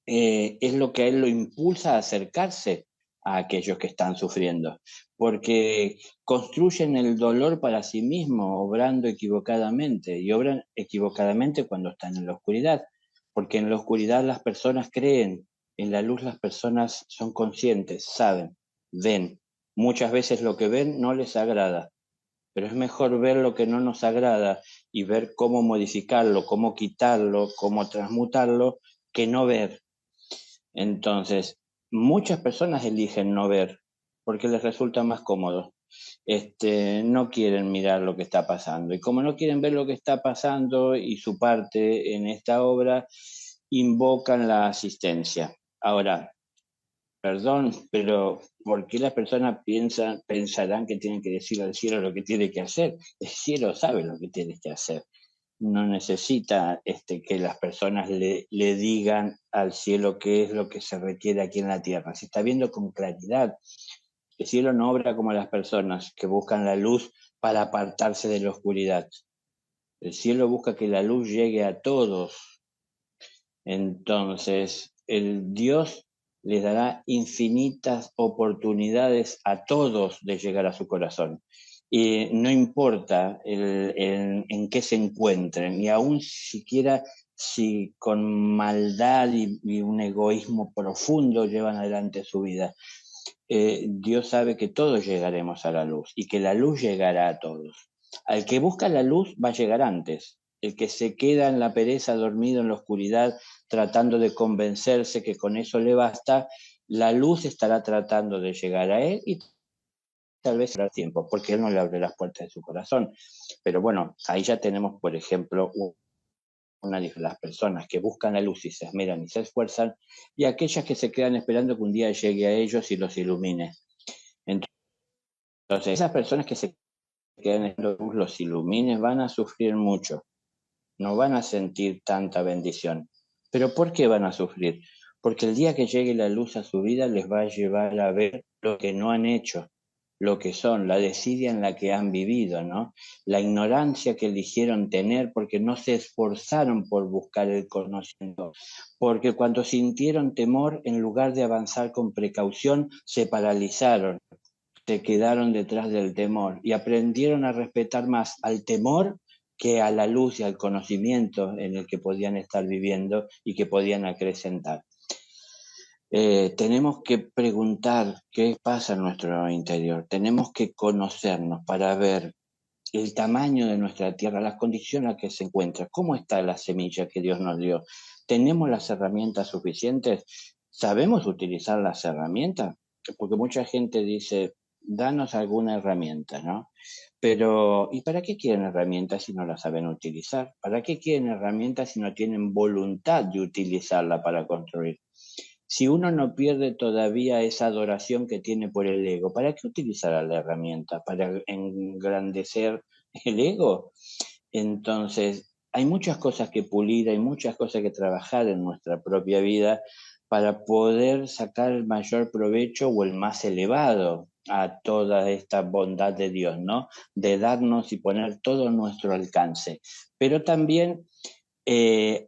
es lo que a él lo impulsa a acercarse a aquellos que están sufriendo, porque construyen el dolor para sí mismos, obrando equivocadamente, y obran equivocadamente cuando están en la oscuridad, porque en la oscuridad las personas creen, en la luz las personas son conscientes, saben, ven. Muchas veces lo que ven no les agrada, pero es mejor ver lo que no nos agrada y ver cómo modificarlo, cómo quitarlo, cómo transmutarlo, que no ver. Entonces, muchas personas eligen no ver porque les resulta más cómodo. No quieren mirar lo que está pasando. Y como no quieren ver lo que está pasando y su parte en esta obra, invocan la asistencia. Ahora, perdón, pero ¿por qué las personas pensarán que tienen que decir al cielo lo que tiene que hacer? El cielo sabe lo que tiene que hacer. No necesita que las personas le digan al cielo qué es lo que se requiere aquí en la tierra. Se está viendo con claridad. El cielo no obra como las personas que buscan la luz para apartarse de la oscuridad. El cielo busca que la luz llegue a todos. Entonces, el Dios les dará infinitas oportunidades a todos de llegar a su corazón. Y no importa en qué se encuentren, y aún siquiera si con maldad y un egoísmo profundo llevan adelante su vida. Dios sabe que todos llegaremos a la luz y que la luz llegará a todos. Al que busca la luz va a llegar antes. El que se queda en la pereza, dormido en la oscuridad, tratando de convencerse que con eso le basta, la luz estará tratando de llegar a él y tal vez será tiempo, porque él no le abre las puertas de su corazón. Pero bueno, ahí ya tenemos, por ejemplo, una de las personas que buscan la luz y se esmeran y se esfuerzan, y aquellas que se quedan esperando que un día llegue a ellos y los ilumine. Entonces, esas personas que se quedan en la luz, los ilumines, van a sufrir mucho, no van a sentir tanta bendición. ¿Pero por qué van a sufrir? Porque el día que llegue la luz a su vida les va a llevar a ver lo que no han hecho, lo que son, la desidia en la que han vivido, ¿no? La ignorancia que eligieron tener porque no se esforzaron por buscar el conocimiento, porque cuando sintieron temor, en lugar de avanzar con precaución, se paralizaron, se quedaron detrás del temor y aprendieron a respetar más al temor que a la luz y al conocimiento en el que podían estar viviendo y que podían acrecentar. Tenemos que preguntar qué pasa en nuestro interior, tenemos que conocernos para ver el tamaño de nuestra tierra, las condiciones en las que se encuentra, cómo está la semilla que Dios nos dio. ¿Tenemos las herramientas suficientes? ¿Sabemos utilizar las herramientas? Porque mucha gente dice, danos alguna herramienta, ¿no? Pero, ¿y para qué quieren herramientas si no las saben utilizar? ¿Para qué quieren herramientas si no tienen voluntad de utilizarla para construir? Si uno no pierde todavía esa adoración que tiene por el ego, ¿para qué utilizará la herramienta? ¿Para engrandecer el ego? Entonces, hay muchas cosas que pulir, hay muchas cosas que trabajar en nuestra propia vida para poder sacar el mayor provecho o el más elevado a toda esta bondad de Dios, ¿no? De darnos y poner todo a nuestro alcance. Pero también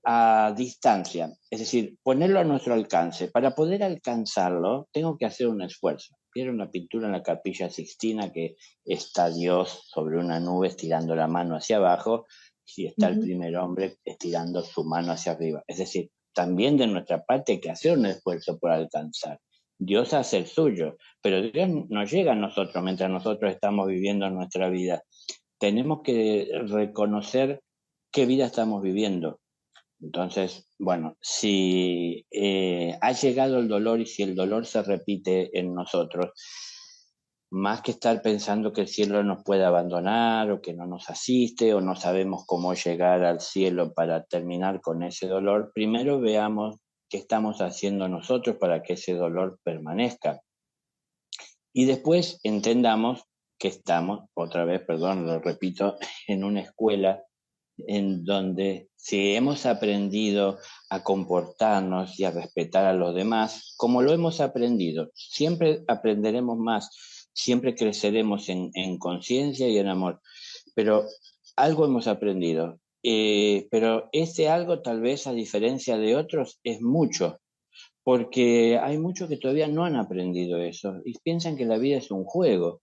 a distancia, es decir, ponerlo a nuestro alcance. Para poder alcanzarlo, tengo que hacer un esfuerzo. Quiero una pintura en la Capilla Sixtina que está Dios sobre una nube estirando la mano hacia abajo y está el primer hombre estirando su mano hacia arriba. Es decir, también de nuestra parte hay que hacer un esfuerzo por alcanzar. Dios hace el suyo, pero Dios no llega a nosotros mientras nosotros estamos viviendo nuestra vida. Tenemos que reconocer qué vida estamos viviendo. Entonces, bueno, si ha llegado el dolor y si el dolor se repite en nosotros, más que estar pensando que el cielo nos puede abandonar o que no nos asiste o no sabemos cómo llegar al cielo para terminar con ese dolor, primero veamos qué estamos haciendo nosotros para que ese dolor permanezca. Y después entendamos que estamos, otra vez, perdón, lo repito, en una escuela en donde si hemos aprendido a comportarnos y a respetar a los demás, como lo hemos aprendido, siempre aprenderemos más, siempre creceremos en conciencia y en amor, pero algo hemos aprendido. Pero ese algo tal vez a diferencia de otros es mucho, porque hay muchos que todavía no han aprendido eso y piensan que la vida es un juego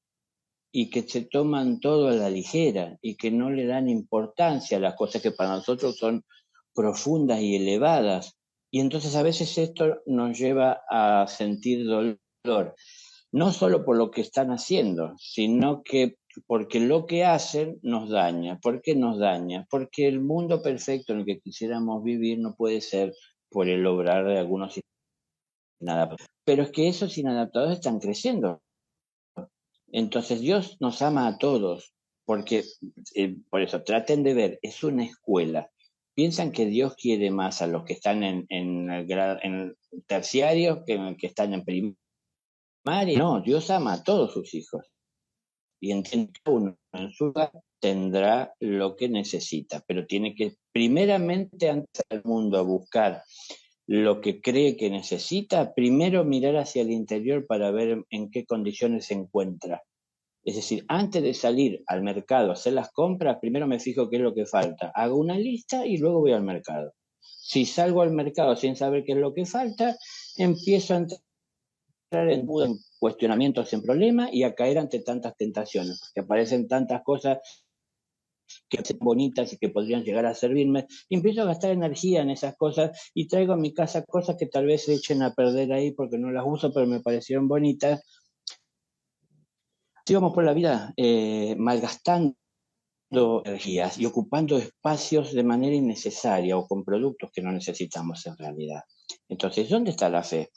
y que se toman todo a la ligera y que no le dan importancia a las cosas que para nosotros son profundas y elevadas. Y entonces a veces esto nos lleva a sentir dolor, no solo por lo que están haciendo, sino que porque lo que hacen nos daña. ¿Por qué nos daña? Porque el mundo perfecto en el que quisiéramos vivir no puede ser por el obrar de algunos inadaptados. Pero es que esos inadaptados están creciendo. Entonces Dios nos ama a todos, porque por eso traten de ver, es una escuela. Piensan que Dios quiere más a los que están en el terciario que están en primaria. No, Dios ama a todos sus hijos y entiende que uno en su lugar tendrá lo que necesita, pero tiene que primeramente antes del mundo a buscar lo que cree que necesita, primero mirar hacia el interior para ver en qué condiciones se encuentra. Es decir, antes de salir al mercado a hacer las compras, primero me fijo qué es lo que falta. Hago una lista y luego voy al mercado. Si salgo al mercado sin saber qué es lo que falta, empiezo a entrar en cuestionamientos en problemas y a caer ante tantas tentaciones, porque aparecen tantas cosas que son bonitas y que podrían llegar a servirme, y empiezo a gastar energía en esas cosas y traigo a mi casa cosas que tal vez se echen a perder ahí porque no las uso, pero me parecieron bonitas. Si vamos por la vida malgastando energías y ocupando espacios de manera innecesaria o con productos que no necesitamos en realidad. Entonces, ¿dónde está la fe?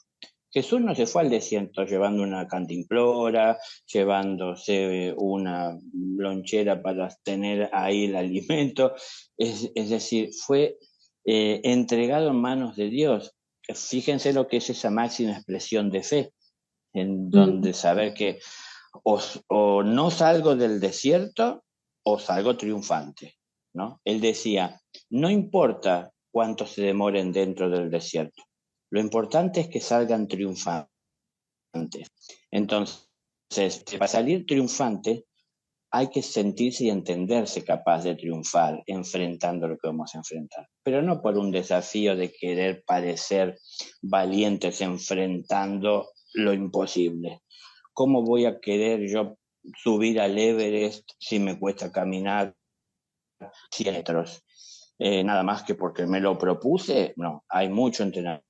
Jesús no se fue al desierto llevando una cantimplora, llevándose una lonchera para tener ahí el alimento, es decir, fue entregado en manos de Dios. Fíjense lo que es esa máxima expresión de fe, en Mm, donde saber que o no salgo del desierto o salgo triunfante, ¿no? Él decía, no importa cuánto se demoren dentro del desierto, lo importante es que salgan triunfantes. Entonces, para salir triunfante hay que sentirse y entenderse capaz de triunfar enfrentando lo que vamos a enfrentar, pero no por un desafío de querer parecer valientes enfrentando lo imposible. ¿Cómo voy a querer yo subir al Everest si me cuesta caminar 100 metros? Nada más que porque me lo propuse, no, hay mucho entrenamiento,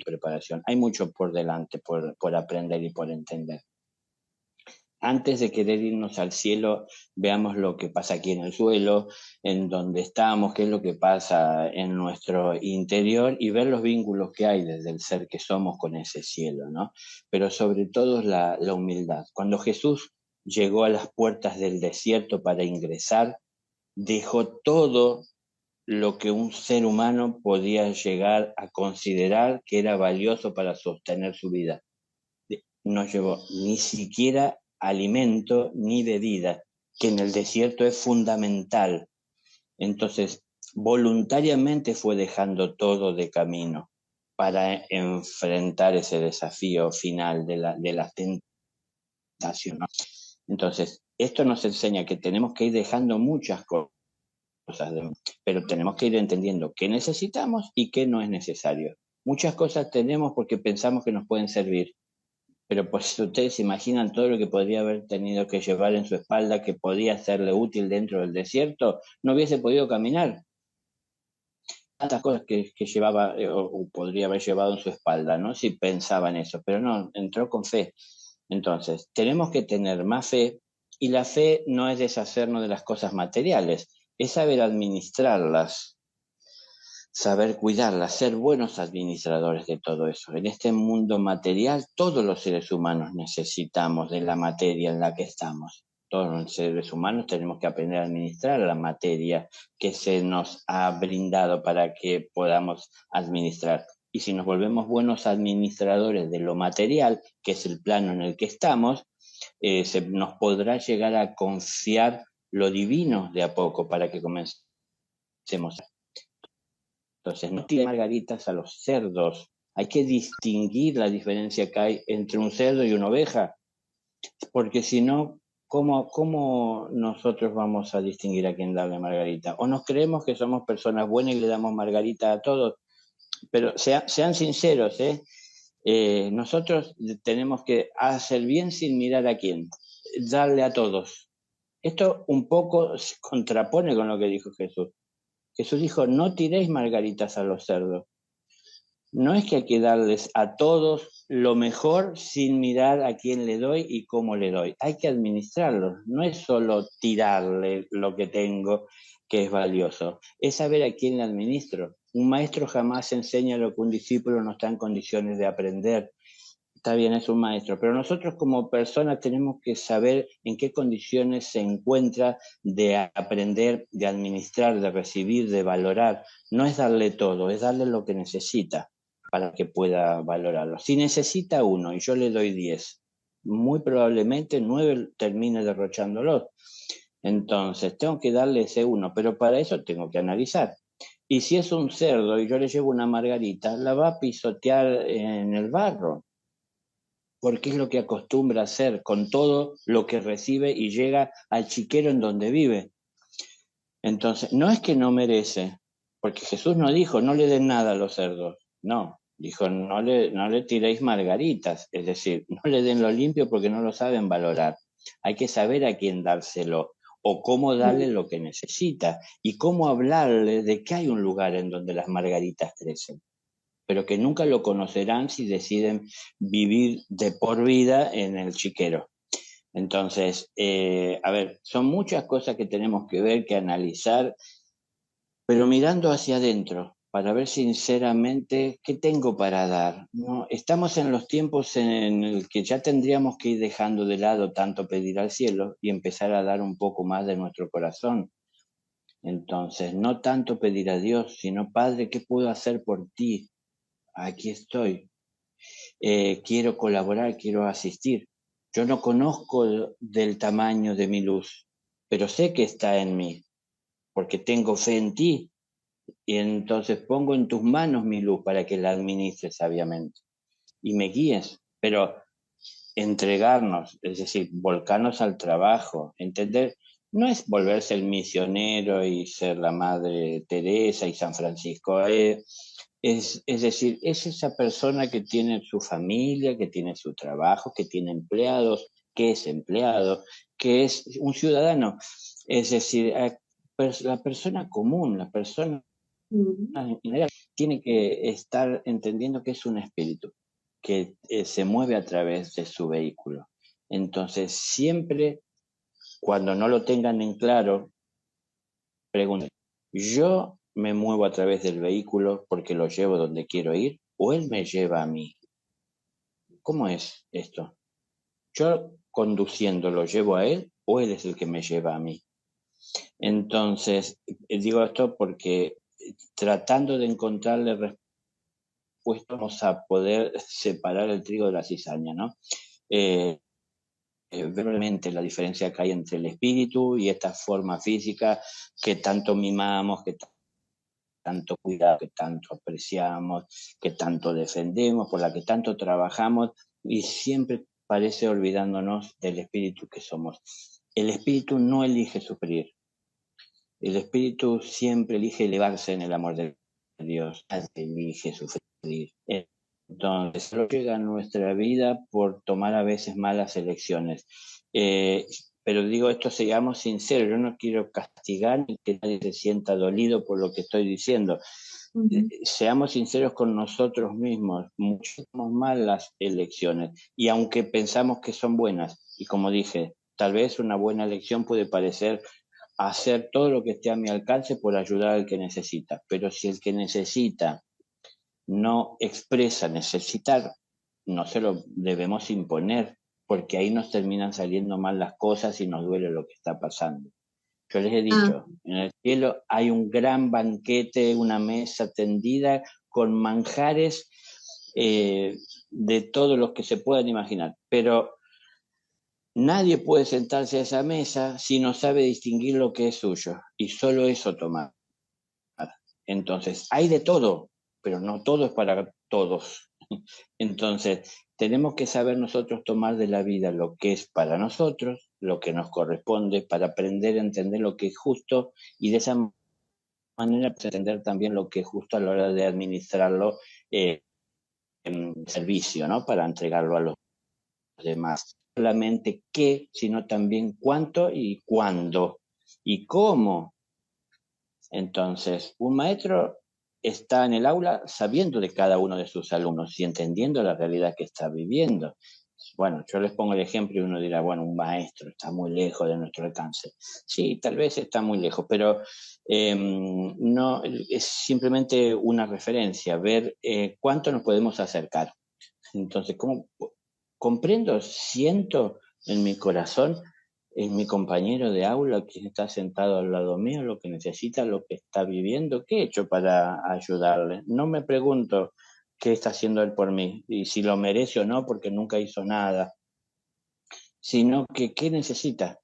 preparación, hay mucho por delante por aprender y por entender. Antes de querer irnos al cielo, veamos lo que pasa aquí en el suelo, en donde estamos, qué es lo que pasa en nuestro interior y ver los vínculos que hay desde el ser que somos con ese cielo, ¿no? Pero sobre todo la humildad. Cuando Jesús llegó a las puertas del desierto para ingresar, dejó todo lo que un ser humano podía llegar a considerar que era valioso para sostener su vida. No llevó ni siquiera alimento ni bebida, que en el desierto es fundamental. Entonces, voluntariamente fue dejando todo de camino para enfrentar ese desafío final de la tentación, ¿no? Entonces, esto nos enseña que tenemos que ir dejando muchas cosas, pero tenemos que ir entendiendo qué necesitamos y qué no es necesario. Muchas cosas tenemos porque pensamos que nos pueden servir, pero pues ustedes se imaginan todo lo que podría haber tenido que llevar en su espalda, que podía serle útil dentro del desierto, no hubiese podido caminar. Tantas cosas que llevaba o podría haber llevado en su espalda, ¿no? Si pensaba en eso, pero no, entró con fe. Entonces, tenemos que tener más fe y la fe no es deshacernos de las cosas materiales, es saber administrarlas, saber cuidarlas, ser buenos administradores de todo eso. En este mundo material, todos los seres humanos necesitamos de la materia en la que estamos. Todos los seres humanos tenemos que aprender a administrar la materia que se nos ha brindado para que podamos administrar. y si nos volvemos buenos administradores de lo material, que es el plano en el que estamos, se nos podrá llegar a confiar lo divino de a poco para que comencemos. Entonces, no tire margaritas a los cerdos. Hay que distinguir la diferencia que hay entre un cerdo y una oveja, porque si no, ¿cómo nosotros vamos a distinguir a quién darle margarita? O nos creemos que somos personas buenas y le damos margarita a todos, pero sean sinceros, ¿eh? Nosotros tenemos que hacer bien sin mirar a quién, darle a todos. Esto un poco se contrapone con lo que dijo Jesús. Jesús dijo, no tiréis margaritas a los cerdos. No es que hay que darles a todos lo mejor sin mirar a quién le doy y cómo le doy. Hay que administrarlos. No es solo tirarle lo que tengo que es valioso. Es saber a quién le administro. Un maestro jamás enseña lo que un discípulo no está en condiciones de aprender. Está bien, es un maestro, pero nosotros como personas tenemos que saber en qué condiciones se encuentra de aprender, de administrar, de recibir, de valorar. No es darle todo, es darle lo que necesita para que pueda valorarlo. Si necesita 1 y yo le doy 10, muy probablemente 9 termine derrochándolo. Entonces, tengo que darle ese 1, pero para eso tengo que analizar. Y si es un cerdo y yo le llevo una margarita, la va a pisotear en el barro, porque es lo que acostumbra a hacer con todo lo que recibe y llega al chiquero en donde vive. Entonces, no es que no merece, porque Jesús no dijo, no le den nada a los cerdos, no, dijo, no le tiréis margaritas, es decir, no le den lo limpio porque no lo saben valorar. Hay que saber a quién dárselo o cómo darle lo que necesita y cómo hablarle de que hay un lugar en donde las margaritas crecen, pero que nunca lo conocerán si deciden vivir de por vida en el chiquero. Entonces, a ver, son muchas cosas que tenemos que ver, que analizar, pero mirando hacia adentro, para ver sinceramente qué tengo para dar. ¿No? Estamos en los tiempos en el que ya tendríamos que ir dejando de lado tanto pedir al cielo y empezar a dar un poco más de nuestro corazón. Entonces, no tanto pedir a Dios, sino, Padre, ¿qué puedo hacer por ti? Aquí estoy. Quiero colaborar, quiero asistir. Yo no conozco del tamaño de mi luz, pero sé que está en mí, porque tengo fe en ti, y entonces pongo en tus manos mi luz para que la administres sabiamente y me guíes, pero entregarnos, es decir, volcarnos al trabajo, entender, no es volverse el misionero y ser la Madre Teresa y San Francisco, es decir, es esa persona que tiene su familia, que tiene su trabajo, que tiene empleados, que es empleado, que es un ciudadano. Es decir, la persona común, la persona en general, tiene que estar entendiendo que es un espíritu, que se mueve a través de su vehículo. Entonces, siempre cuando no lo tengan en claro, pregunten, ¿yo me muevo a través del vehículo porque lo llevo donde quiero ir o él me lleva a mí? ¿Cómo es esto? ¿Yo conduciendo lo llevo a él o él es el que me lleva a mí? Entonces, digo esto porque tratando de encontrarle respuestas vamos a poder separar el trigo de la cizaña, ¿no? Realmente la diferencia que hay entre el espíritu y esta forma física que tanto mimamos, que tanto cuidado, que tanto apreciamos, que tanto defendemos, por la que tanto trabajamos y siempre parece olvidándonos del espíritu que somos. El espíritu no elige sufrir, el espíritu siempre elige elevarse en el amor de Dios, elige sufrir. Entonces, solo llega a nuestra vida por tomar a veces malas elecciones. Pero digo esto, seamos sinceros, yo no quiero castigar ni que nadie se sienta dolido por lo que estoy diciendo. Seamos sinceros con nosotros mismos, muchísimo mal las elecciones y aunque pensamos que son buenas, y como dije, tal vez una buena elección puede parecer hacer todo lo que esté a mi alcance por ayudar al que necesita, pero si el que necesita no expresa necesitar, no se lo debemos imponer, porque ahí nos terminan saliendo mal las cosas y nos duele lo que está pasando. Yo les he Ah, dicho, en el cielo hay un gran banquete, una mesa tendida con manjares de todos los que se puedan imaginar, pero nadie puede sentarse a esa mesa si no sabe distinguir lo que es suyo, y solo eso tomar. Entonces, hay de todo, pero no todo es para todos. Entonces, tenemos que saber nosotros tomar de la vida lo que es para nosotros, lo que nos corresponde, para aprender a entender lo que es justo, y de esa manera entender también lo que es justo a la hora de administrarlo en servicio, ¿no? Para entregarlo a los demás. No solamente qué, sino también cuánto y cuándo y cómo. Entonces, un maestro está en el aula sabiendo de cada uno de sus alumnos y entendiendo la realidad que está viviendo. Bueno, yo les pongo el ejemplo y uno dirá, bueno, un maestro está muy lejos de nuestro alcance. Sí, tal vez está muy lejos, pero no es simplemente una referencia, ver cuánto nos podemos acercar. Entonces, ¿cómo comprendo, siento en mi corazón, en mi compañero de aula, quien está sentado al lado mío, lo que necesita, lo que está viviendo? ¿Qué he hecho para ayudarle? No me pregunto qué está haciendo él por mí y si lo merece o no, porque nunca hizo nada, sino que qué necesita.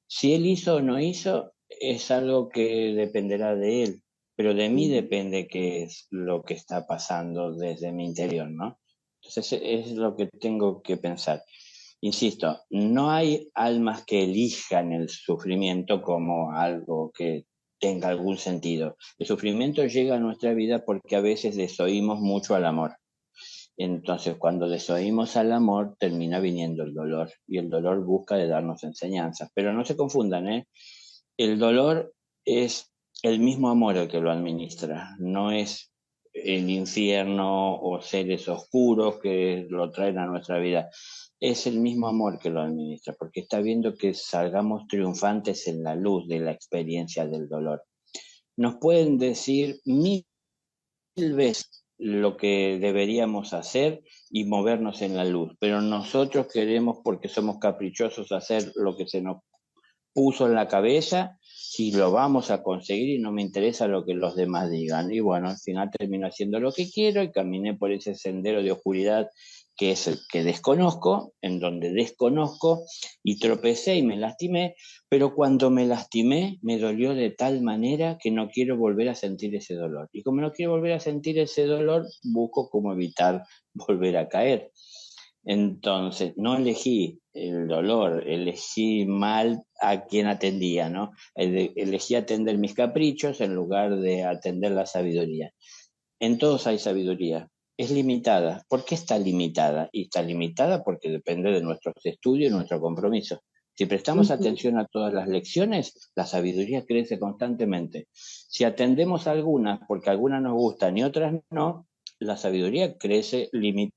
Si él hizo o no hizo, es algo que dependerá de él, pero de mí depende qué es lo que está pasando desde mi interior, ¿no? Entonces es lo que tengo que pensar. Insisto, no hay almas que elijan el sufrimiento como algo que tenga algún sentido. El sufrimiento llega a nuestra vida porque a veces desoímos mucho al amor. Entonces, cuando desoímos al amor, termina viniendo el dolor, y el dolor busca de darnos enseñanzas. Pero no se confundan, ¿eh? El dolor es el mismo amor el que lo administra, no es el infierno o seres oscuros que lo traen a nuestra vida. Es el mismo amor que lo administra, porque está viendo que salgamos triunfantes en la luz de la experiencia del dolor. Nos pueden decir mil veces lo que deberíamos hacer y movernos en la luz, pero nosotros queremos, porque somos caprichosos, hacer lo que se nos puso en la cabeza, si lo vamos a conseguir y no me interesa lo que los demás digan. Y bueno, al final termino haciendo lo que quiero y caminé por ese sendero de oscuridad que es el que desconozco, en donde desconozco, y tropecé y me lastimé, pero cuando me lastimé me dolió de tal manera que no quiero volver a sentir ese dolor. Y como no quiero volver a sentir ese dolor, busco cómo evitar volver a caer. Entonces, no elegí el dolor, elegí mal a quien atendía, ¿no? Elegí atender mis caprichos en lugar de atender la sabiduría. En todos hay sabiduría. Es limitada. ¿Por qué está limitada? Y está limitada porque depende de nuestros estudios y nuestro compromiso. Si prestamos atención a todas las lecciones, la sabiduría crece constantemente. Si atendemos a algunas porque algunas nos gustan y otras no, la sabiduría crece limitada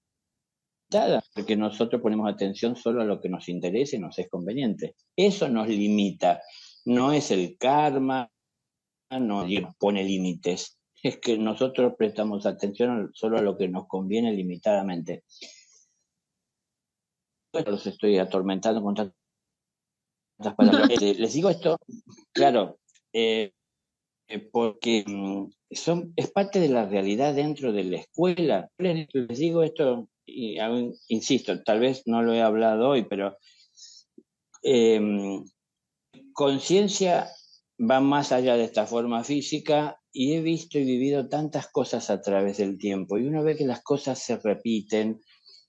porque nosotros ponemos atención solo a lo que nos interesa y nos es conveniente. Eso nos limita. No es el karma, no nos pone límites. Es que nosotros prestamos atención solo a lo que nos conviene limitadamente. Bueno, los estoy atormentando con tantas palabras. Les digo esto, claro, porque es parte de la realidad dentro de la escuela. Les digo esto, y insisto, tal vez no lo he hablado hoy, pero conciencia va más allá de esta forma física, y he visto y vivido tantas cosas a través del tiempo, y uno ve que las cosas se repiten,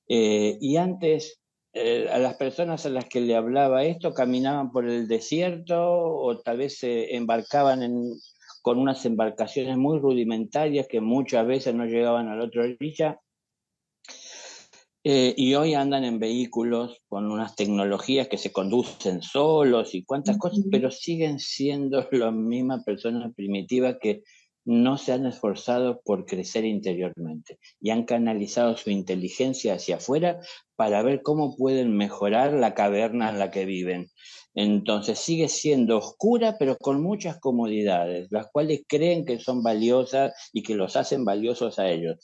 y antes a las personas a las que le hablaba esto caminaban por el desierto o tal vez se embarcaban con unas embarcaciones muy rudimentarias que muchas veces no llegaban a la otra orilla. Y hoy andan en vehículos con unas tecnologías que se conducen solos y cuantas cosas, pero siguen siendo las mismas personas primitivas que no se han esforzado por crecer interiormente y han canalizado su inteligencia hacia afuera para ver cómo pueden mejorar la caverna en la que viven. Entonces sigue siendo oscura, pero con muchas comodidades, las cuales creen que son valiosas y que los hacen valiosos a ellos.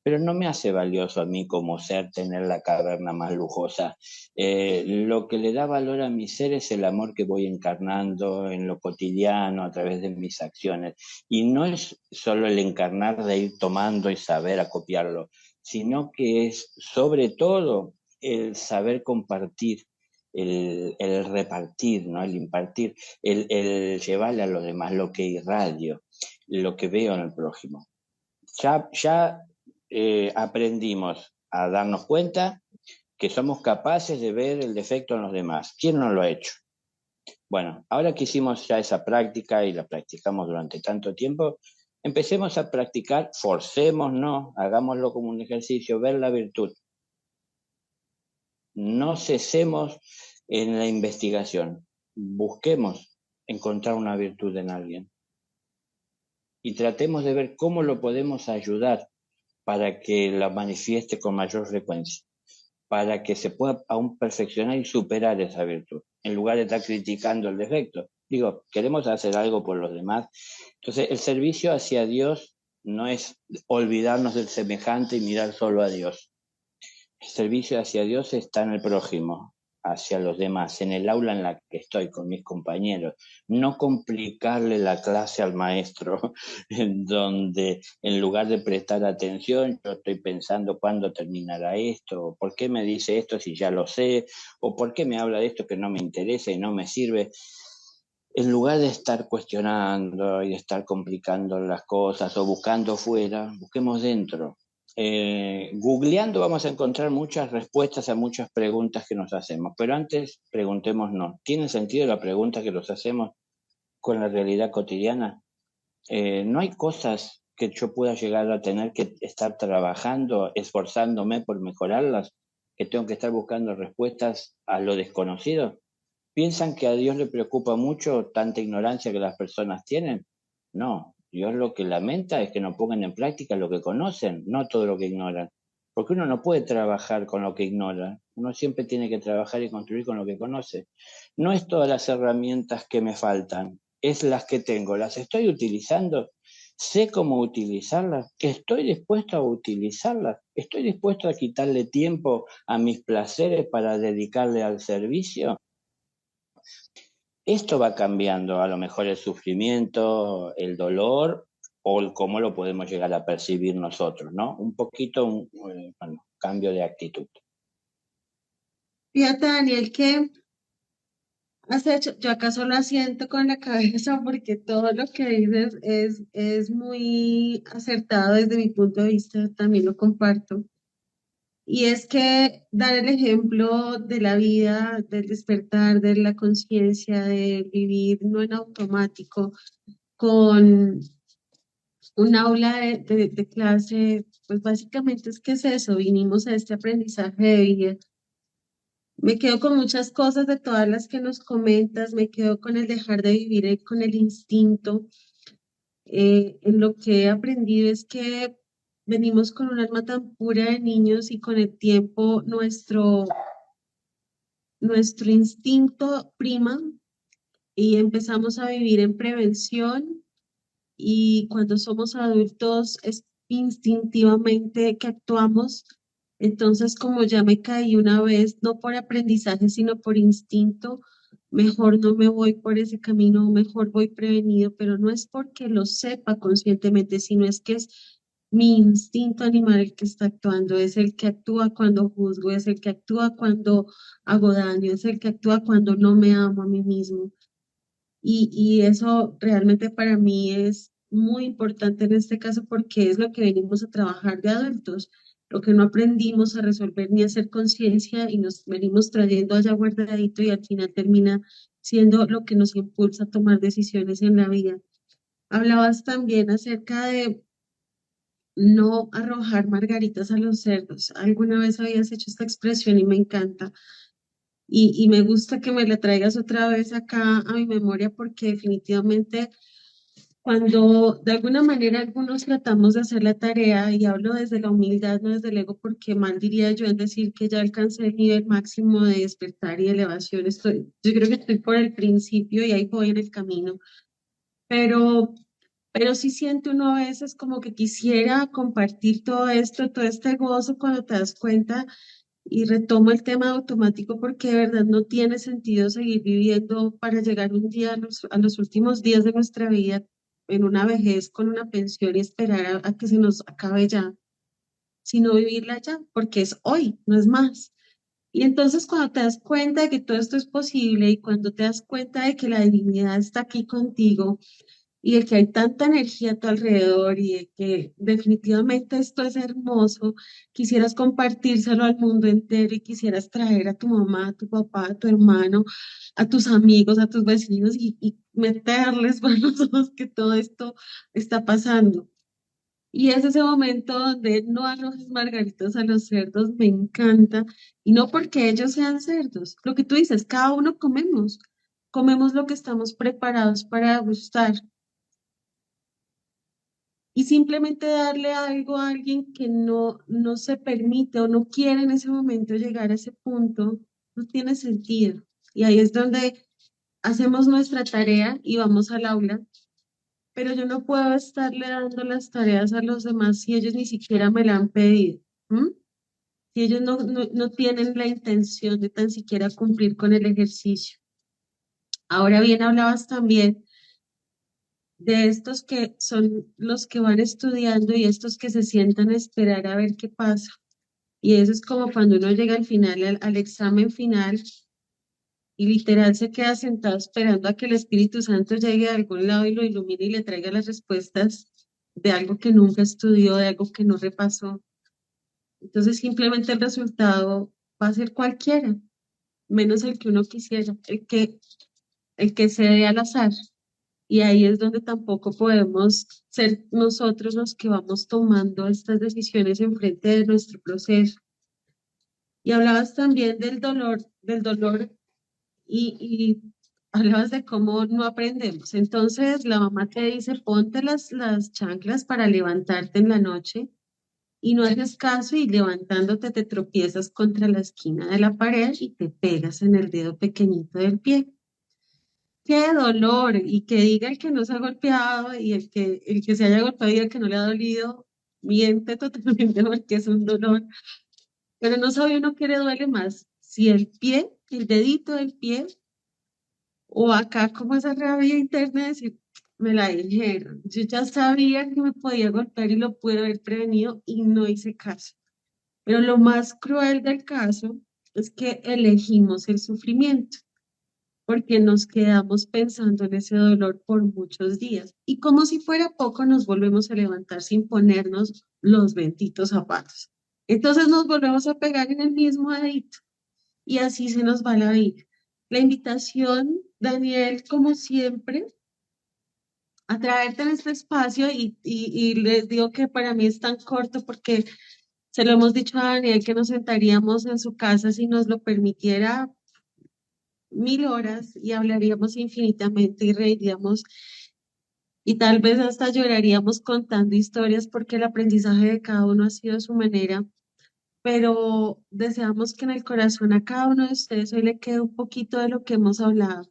pero no me hace valioso a mí como ser tener la caverna más lujosa. Lo que le da valor a mi ser es el amor que voy encarnando en lo cotidiano a través de mis acciones. Y no es solo el encarnar de ir tomando y saber acopiarlo, sino que es sobre todo el saber compartir, el repartir, ¿no? El impartir, el llevarle a los demás lo que irradio, lo que veo en el prójimo. Ya aprendimos a darnos cuenta que somos capaces de ver el defecto en los demás. ¿Quién no lo ha hecho? Bueno, ahora que hicimos ya esa práctica y la practicamos durante tanto tiempo, empecemos a practicar, forcémonos, hagámoslo como un ejercicio, ver la virtud. No cesemos en la investigación, busquemos encontrar una virtud en alguien y tratemos de ver cómo lo podemos ayudar para que la manifieste con mayor frecuencia, para que se pueda aún perfeccionar y superar esa virtud, en lugar de estar criticando el defecto. Digo, queremos hacer algo por los demás. Entonces, el servicio hacia Dios no es olvidarnos del semejante y mirar solo a Dios. El servicio hacia Dios está en el prójimo, hacia los demás, en el aula en la que estoy con mis compañeros. No complicarle la clase al maestro, en donde en lugar de prestar atención, yo estoy pensando cuándo terminará esto, o por qué me dice esto si ya lo sé, o por qué me habla de esto que no me interesa y no me sirve. En lugar de estar cuestionando y de estar complicando las cosas o buscando fuera, busquemos dentro. Googleando vamos a encontrar muchas respuestas a muchas preguntas que nos hacemos, pero antes preguntémonos, ¿tiene sentido la pregunta que nos hacemos con la realidad cotidiana? No hay cosas que yo pueda llegar a tener que estar trabajando, esforzándome por mejorarlas, que tengo que estar buscando respuestas a lo desconocido. ¿Piensan que a Dios le preocupa mucho tanta ignorancia que las personas tienen? No, Dios lo que lamenta es que no pongan en práctica lo que conocen, no todo lo que ignoran. Porque uno no puede trabajar con lo que ignora, uno siempre tiene que trabajar y construir con lo que conoce. No es todas las herramientas que me faltan, es las que tengo, las estoy utilizando, sé cómo utilizarlas, estoy dispuesto a utilizarlas, estoy dispuesto a quitarle tiempo a mis placeres para dedicarle al servicio. Esto va cambiando a lo mejor el sufrimiento, el dolor o el cómo lo podemos llegar a percibir nosotros, ¿no? Un poquito, bueno, cambio de actitud. Fíjate, Daniel, que has hecho, yo acá solo asiento con la cabeza porque todo lo que dices es muy acertado desde mi punto de vista, también lo comparto. Y es que dar el ejemplo de la vida, del despertar, de la conciencia, de vivir no en automático, con un aula de clase, pues básicamente es que es eso, vinimos a este aprendizaje de vida. Me quedo con muchas cosas de todas las que nos comentas, me quedo con el dejar de vivir con el instinto. En lo que he aprendido es que venimos con un alma tan pura de niños y con el tiempo nuestro instinto prima y empezamos a vivir en prevención y cuando somos adultos es instintivamente que actuamos. Entonces, como ya me caí una vez, no por aprendizaje, sino por instinto, mejor no me voy por ese camino, mejor voy prevenido, pero no es porque lo sepa conscientemente, sino es que es mi instinto animal el que está actuando, es el que actúa cuando juzgo, es el que actúa cuando hago daño, es el que actúa cuando no me amo a mí mismo. Y eso realmente para mí es muy importante en este caso porque es lo que venimos a trabajar de adultos, lo que no aprendimos a resolver ni a hacer conciencia y nos venimos trayendo allá guardadito y al final termina siendo lo que nos impulsa a tomar decisiones en la vida. Hablabas también acerca de no arrojar margaritas a los cerdos. Alguna vez habías hecho esta expresión y me encanta. Y me gusta que me la traigas otra vez acá a mi memoria porque definitivamente cuando de alguna manera algunos tratamos de hacer la tarea, y hablo desde la humildad, no desde el ego, porque mal diría yo en decir que ya alcancé el nivel máximo de despertar y elevación, yo creo que estoy por el principio y ahí voy en el camino, pero, pero sí siente uno a veces como que quisiera compartir todo esto, todo este gozo cuando te das cuenta y retomo el tema de automático porque de verdad no tiene sentido seguir viviendo para llegar un día a los últimos días de nuestra vida en una vejez con una pensión y esperar a que se nos acabe ya, sino vivirla ya, porque es hoy, no es más. Y entonces cuando te das cuenta de que todo esto es posible y cuando te das cuenta de que la divinidad está aquí contigo, y de que hay tanta energía a tu alrededor y de que definitivamente esto es hermoso, quisieras compartírselo al mundo entero y quisieras traer a tu mamá, a tu papá, a tu hermano, a tus amigos, a tus vecinos y meterles por los ojos que todo esto está pasando. Y es ese momento donde no arrojes margaritas a los cerdos, me encanta, y no porque ellos sean cerdos, lo que tú dices, cada uno comemos lo que estamos preparados para gustar. Y simplemente darle algo a alguien que no se permite o no quiere en ese momento llegar a ese punto, no tiene sentido. Y ahí es donde hacemos nuestra tarea y vamos al aula, pero yo no puedo estarle dando las tareas a los demás si ellos ni siquiera me la han pedido. ¿M? Si ellos no tienen la intención de tan siquiera cumplir con el ejercicio. Ahora bien, hablabas también de estos que son los que van estudiando y estos que se sientan a esperar a ver qué pasa. Y eso es como cuando uno llega al final, al examen final, y literal se queda sentado esperando a que el Espíritu Santo llegue a algún lado y lo ilumine y le traiga las respuestas de algo que nunca estudió, de algo que no repasó. Entonces simplemente el resultado va a ser cualquiera, menos el que uno quisiera, el que se dé al azar. Y ahí es donde tampoco podemos ser nosotros los que vamos tomando estas decisiones en frente de nuestro proceso. Y hablabas también del dolor y hablabas de cómo no aprendemos. Entonces la mamá te dice, ponte las chanclas para levantarte en la noche y no haces caso y levantándote te tropiezas contra la esquina de la pared y te pegas en el dedo pequeñito del pie. Qué dolor, y que diga el que no se ha golpeado y el que se haya golpeado y el que no le ha dolido, miente totalmente porque es un dolor. Pero no sabe uno qué le duele más, si el pie, el dedito del pie, o acá como esa rabia interna de decir, me la dijeron. Yo ya sabía que me podía golpear y lo pude haber prevenido y no hice caso. Pero lo más cruel del caso es que elegimos el sufrimiento porque nos quedamos pensando en ese dolor por muchos días. Y como si fuera poco, nos volvemos a levantar sin ponernos los benditos zapatos. Entonces nos volvemos a pegar en el mismo dedito y así se nos va la vida. La invitación, Daniel, como siempre, a traerte en este espacio y les digo que para mí es tan corto porque se lo hemos dicho a Daniel que nos sentaríamos en su casa si nos lo permitiera 1000 horas y hablaríamos infinitamente y reiríamos y tal vez hasta lloraríamos contando historias porque el aprendizaje de cada uno ha sido a su manera, pero deseamos que en el corazón a cada uno de ustedes hoy le quede un poquito de lo que hemos hablado.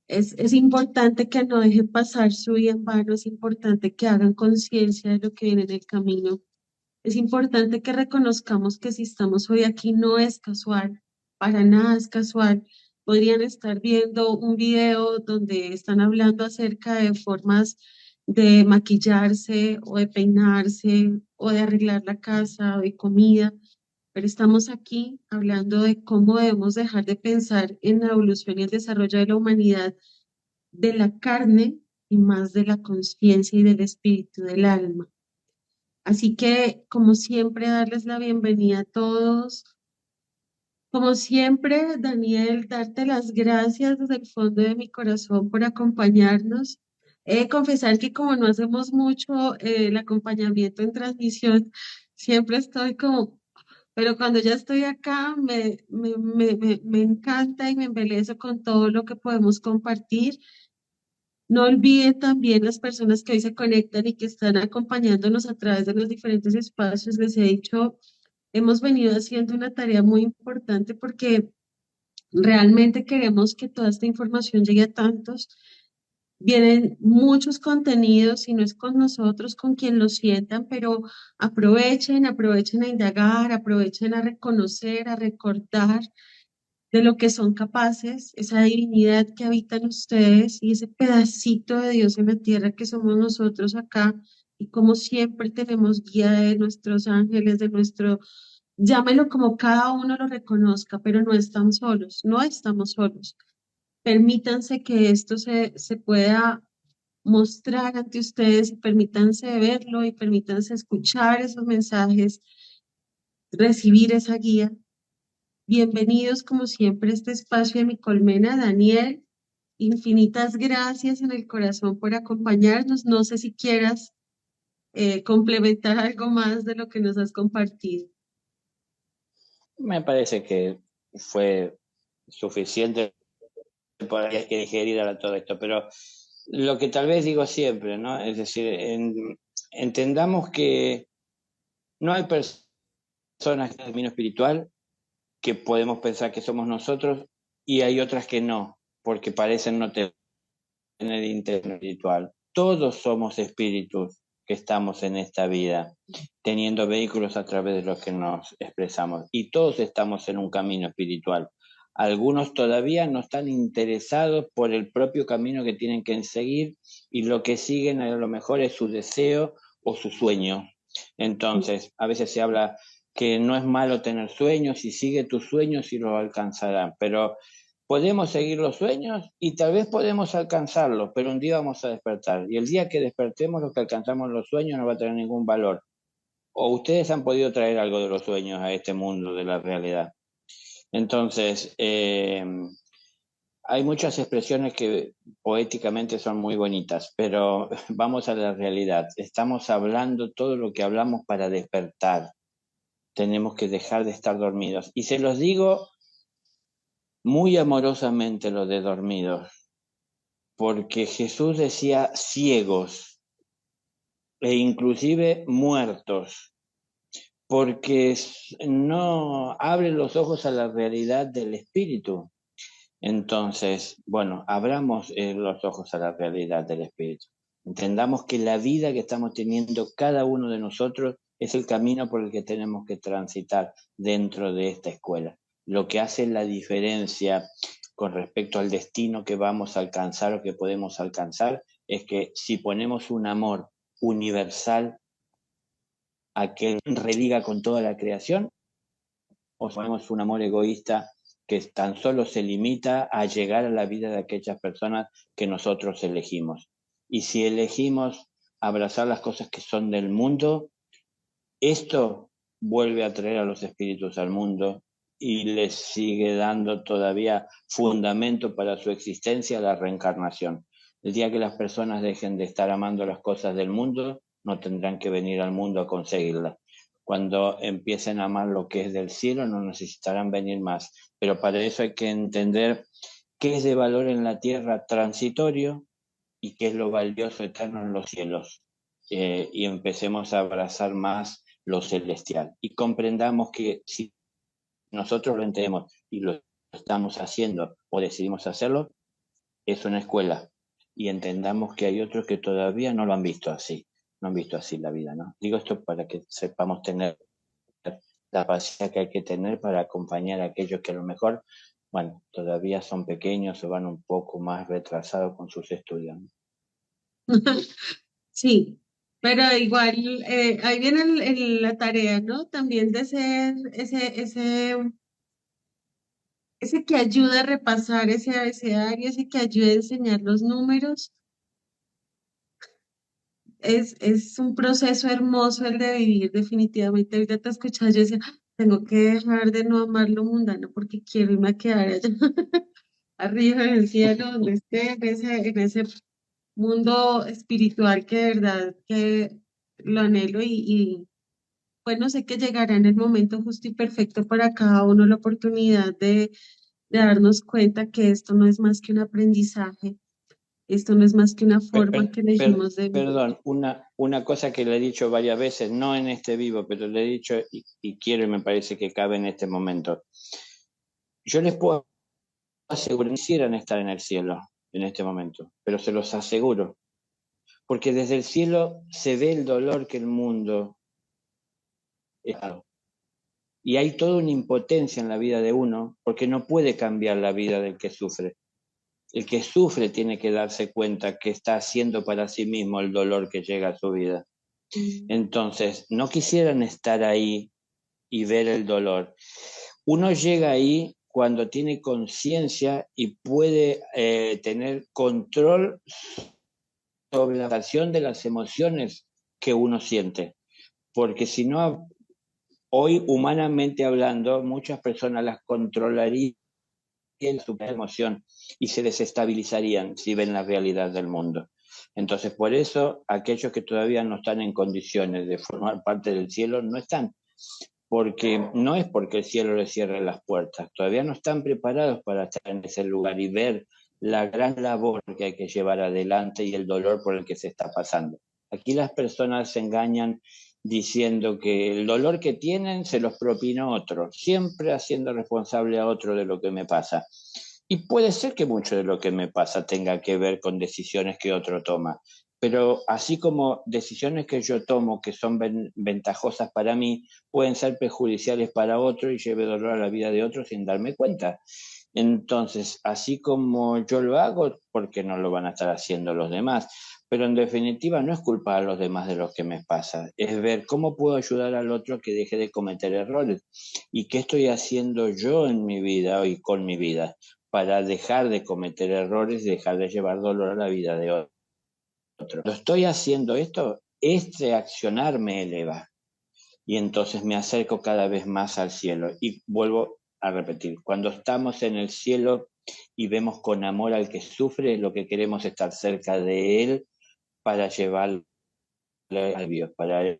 Es importante que no dejen pasar su vida en vano, es importante que hagan conciencia de lo que viene en el camino. Es importante que reconozcamos que si estamos hoy aquí no es casual, para nada es casual. Podrían estar viendo un video donde están hablando acerca de formas de maquillarse o de peinarse o de arreglar la casa o de comida, pero estamos aquí hablando de cómo debemos dejar de pensar en la evolución y el desarrollo de la humanidad de la carne y más de la conciencia y del espíritu del alma. Así que, como siempre, darles la bienvenida a todos. Como siempre, Daniel, darte las gracias desde el fondo de mi corazón por acompañarnos. Confesar que como no hacemos mucho el acompañamiento en transmisión, siempre estoy como, pero cuando ya estoy acá me encanta y me embelezo con todo lo que podemos compartir. No olviden también las personas que hoy se conectan y que están acompañándonos a través de los diferentes espacios. Les he dicho, hemos venido haciendo una tarea muy importante porque realmente queremos que toda esta información llegue a tantos Vienen muchos contenidos, si no es con nosotros, con quien lo sientan, pero aprovechen, aprovechen a indagar, aprovechen a reconocer, a recordar de lo que son capaces, esa divinidad que habita en ustedes y ese pedacito de Dios en la tierra que somos nosotros acá. Y como siempre tenemos guía de nuestros ángeles, de nuestro, llámelo como cada uno lo reconozca, pero no están solos, no estamos solos. Permítanse que esto se pueda mostrar ante ustedes y permítanse verlo y permítanse escuchar esos mensajes, recibir esa guía. Bienvenidos como siempre a este espacio de mi colmena, Daniel. Infinitas gracias en el corazón por acompañarnos. No sé si quieras complementar algo más de lo que nos has compartido. Me parece que fue suficiente para que digerir ahora todo esto, pero lo que tal vez digo siempre, ¿no? Es decir, entendamos que no hay personas en el camino espiritual que podemos pensar que somos nosotros y hay otras que no, porque parecen no tener interés espiritual. Todos somos espíritus que estamos en esta vida, teniendo vehículos a través de los que nos expresamos, y todos estamos en un camino espiritual. Algunos todavía no están interesados por el propio camino que tienen que seguir y lo que siguen a lo mejor es su deseo o su sueño. Entonces, a veces se habla que no es malo tener sueños y sigue tus sueños y los alcanzarán, pero podemos seguir los sueños y tal vez podemos alcanzarlos, pero un día vamos a despertar. Y el día que despertemos, lo que alcanzamos los sueños no va a tener ningún valor. O ustedes han podido traer algo de los sueños a este mundo de la realidad. Entonces, hay muchas expresiones que poéticamente son muy bonitas, pero vamos a la realidad. Estamos hablando todo lo que hablamos para despertar. Tenemos que dejar de estar dormidos. Y se los digo muy amorosamente lo de dormidos, porque Jesús decía ciegos e inclusive muertos, porque no abren los ojos a la realidad del espíritu. Entonces, bueno, abramos los ojos a la realidad del espíritu. Entendamos que la vida que estamos teniendo cada uno de nosotros es el camino por el que tenemos que transitar dentro de esta escuela. Lo que hace la diferencia con respecto al destino que vamos a alcanzar o que podemos alcanzar es que si ponemos un amor universal a que religa con toda la creación, o ponemos un amor egoísta que tan solo se limita a llegar a la vida de aquellas personas que nosotros elegimos. Y si elegimos abrazar las cosas que son del mundo, esto vuelve a traer a los espíritus al mundo y les sigue dando todavía fundamento para su existencia la reencarnación. El día que las personas dejen de estar amando las cosas del mundo, no tendrán que venir al mundo a conseguirlas. Cuando empiecen a amar lo que es del cielo, no necesitarán venir más. Pero para eso hay que entender qué es de valor en la tierra transitorio y qué es lo valioso eterno en los cielos. Y empecemos a abrazar más lo celestial. Y comprendamos que si nosotros lo entendemos y lo estamos haciendo o decidimos hacerlo, es una escuela. Y entendamos que hay otros que todavía no lo han visto así, no han visto así la vida, ¿no? Digo esto para que sepamos tener la paciencia que hay que tener para acompañar a aquellos que a lo mejor, bueno, todavía son pequeños o van un poco más retrasados con sus estudios, ¿no? Sí, pero igual ahí viene la tarea, ¿no? También de ser ese que ayuda a repasar ese abecedario, ese que ayuda a enseñar los números. Es un proceso hermoso el de vivir, definitivamente. Ahorita te escuchaba, yo decía, "Ah, tengo que dejar de no amar lo mundano porque quiero irme a quedar allá arriba en el cielo, donde esté, en ese mundo espiritual que de verdad que lo anhelo y bueno, sé que llegará en el momento justo y perfecto para cada uno la oportunidad de darnos cuenta que esto no es más que un aprendizaje, esto no es más que una forma que elegimos de vivir. Perdón, una cosa que le he dicho varias veces, no en este vivo, pero le he dicho y quiero y me parece que cabe en este momento. Yo les puedo asegurar que quisieran estar en el cielo. en este momento, pero se los aseguro, porque desde el cielo se ve el dolor que el mundo está. Y hay toda una impotencia en la vida de uno, porque no puede cambiar la vida del que sufre. El que sufre tiene que darse cuenta que está haciendo para sí mismo el dolor que llega a su vida. Mm. Entonces, no quisieran estar ahí y ver el dolor. Uno llega ahí cuando tiene conciencia y puede tener control sobre la acción de las emociones que uno siente. Porque si no, hoy humanamente hablando, muchas personas las controlarían su emoción y se desestabilizarían si ven la realidad del mundo. Entonces, por eso, aquellos que todavía no están en condiciones de formar parte del cielo no están, porque no es porque el cielo les cierre las puertas, todavía no están preparados para estar en ese lugar y ver la gran labor que hay que llevar adelante y el dolor por el que se está pasando. Aquí las personas se engañan diciendo que el dolor que tienen se los propinó otro, siempre haciendo responsable a otro de lo que me pasa. Y puede ser que mucho de lo que me pasa tenga que ver con decisiones que otro toma, pero así como decisiones que yo tomo que son ventajosas para mí, pueden ser perjudiciales para otro y lleve dolor a la vida de otro sin darme cuenta. Entonces, así como yo lo hago, ¿por qué no lo van a estar haciendo los demás? Pero en definitiva no es culpar a los demás de lo que me pasa, es ver cómo puedo ayudar al otro que deje de cometer errores y qué estoy haciendo yo en mi vida y con mi vida para dejar de cometer errores y dejar de llevar dolor a la vida de otro. Lo estoy haciendo esto, este accionar me eleva y entonces me acerco cada vez más al cielo. Y vuelvo a repetir, cuando estamos en el cielo y vemos con amor al que sufre, lo que queremos es estar cerca de él para llevarle alivio, para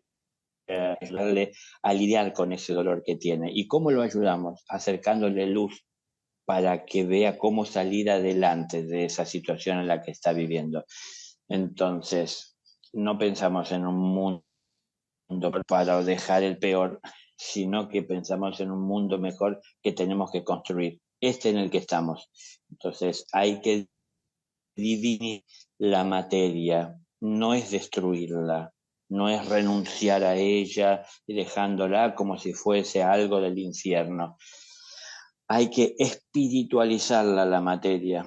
ayudarle a lidiar con ese dolor que tiene. ¿Y cómo lo ayudamos? Acercándole luz para que vea cómo salir adelante de esa situación en la que está viviendo. Entonces, no pensamos en un mundo para dejar el peor, sino que pensamos en un mundo mejor que tenemos que construir, este en el que estamos. Entonces, hay que dividir la materia, no es destruirla, no es renunciar a ella y dejándola como si fuese algo del infierno. Hay que espiritualizarla la materia.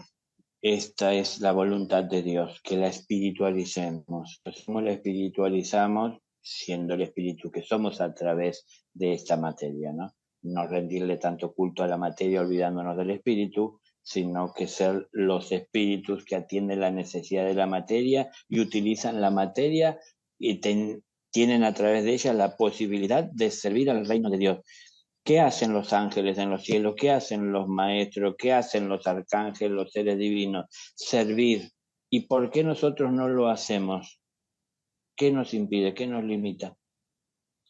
Esta es la voluntad de Dios, que la espiritualicemos. ¿Cómo la espiritualizamos? Siendo el espíritu que somos a través de esta materia, ¿no? No rendirle tanto culto a la materia olvidándonos del espíritu, sino que ser los espíritus que atienden la necesidad de la materia y utilizan la materia y tienen a través de ella la posibilidad de servir al reino de Dios. ¿Qué hacen los ángeles en los cielos? ¿Qué hacen los maestros? ¿Qué hacen los arcángeles, los seres divinos? Servir. ¿Y por qué nosotros no lo hacemos? ¿Qué nos impide? ¿Qué nos limita?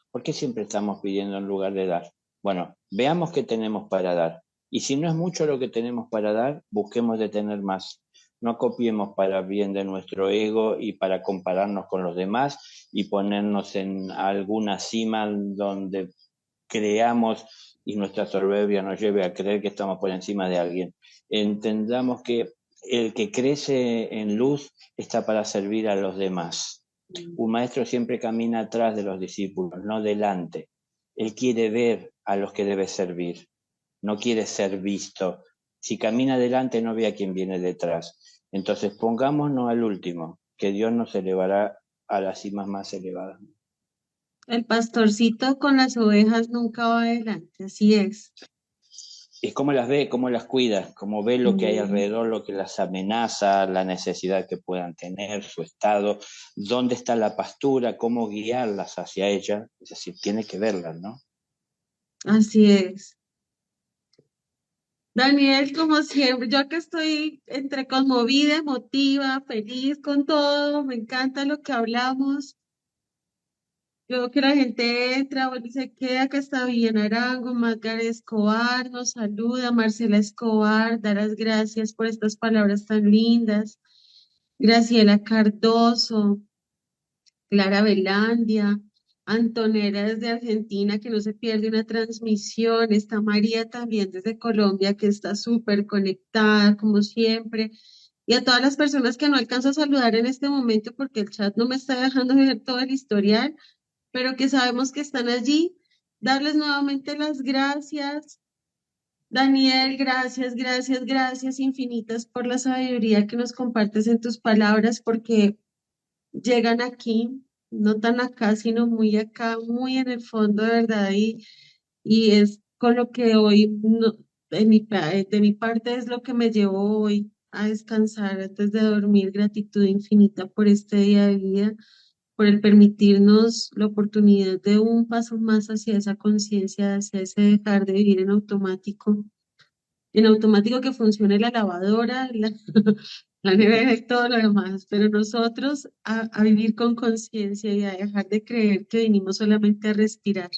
¿Por qué siempre estamos pidiendo en lugar de dar? Bueno, veamos qué tenemos para dar. Y si no es mucho lo que tenemos para dar, busquemos de tener más. No copiemos para bien de nuestro ego y para compararnos con los demás y ponernos en alguna cima donde creamos y nuestra soberbia nos lleve a creer que estamos por encima de alguien. Entendamos que el que crece en luz está para servir a los demás. Un maestro siempre camina atrás de los discípulos, no delante. Él quiere ver a los que debe servir, no quiere ser visto. Si camina adelante no ve a quien viene detrás. Entonces pongámonos al último, que Dios nos elevará a las cimas más elevadas. El pastorcito con las ovejas nunca va adelante, así es. Es cómo las ve, cómo las cuida, cómo ve lo que hay Mm. alrededor, lo que las amenaza, la necesidad que puedan tener, su estado, dónde está la pastura, cómo guiarlas hacia ella. Es decir, tiene que verlas, ¿no? Así es. Daniel, como siempre, yo acá estoy entre conmovida, emotiva, feliz con todo, me encanta lo que hablamos. Luego que la gente entra, vuelve y se queda, que está bien Arango, Magdalena Escobar, nos saluda, Marcela Escobar, da las gracias por estas palabras tan lindas. Graciela Cardoso, Clara Velandia, Antonella desde Argentina, que no se pierde una transmisión. Está María también desde Colombia, que está súper conectada, como siempre. Y a todas las personas que no alcanzo a saludar en este momento porque el chat no me está dejando ver todo el historial, pero que sabemos que están allí, darles nuevamente las gracias. Daniel, gracias, gracias, gracias infinitas por la sabiduría que nos compartes en tus palabras, porque llegan aquí, no tan acá, sino muy acá, muy en el fondo, de verdad, y es con lo que hoy, de mi parte, es lo que me llevó hoy a descansar antes de dormir. Gratitud infinita por este día de vida, por el permitirnos la oportunidad de un paso más hacia esa conciencia, hacia ese dejar de vivir en automático que funcione la lavadora, la nevera y todo lo demás, pero nosotros a vivir con conciencia y a dejar de creer que vinimos solamente a respirar.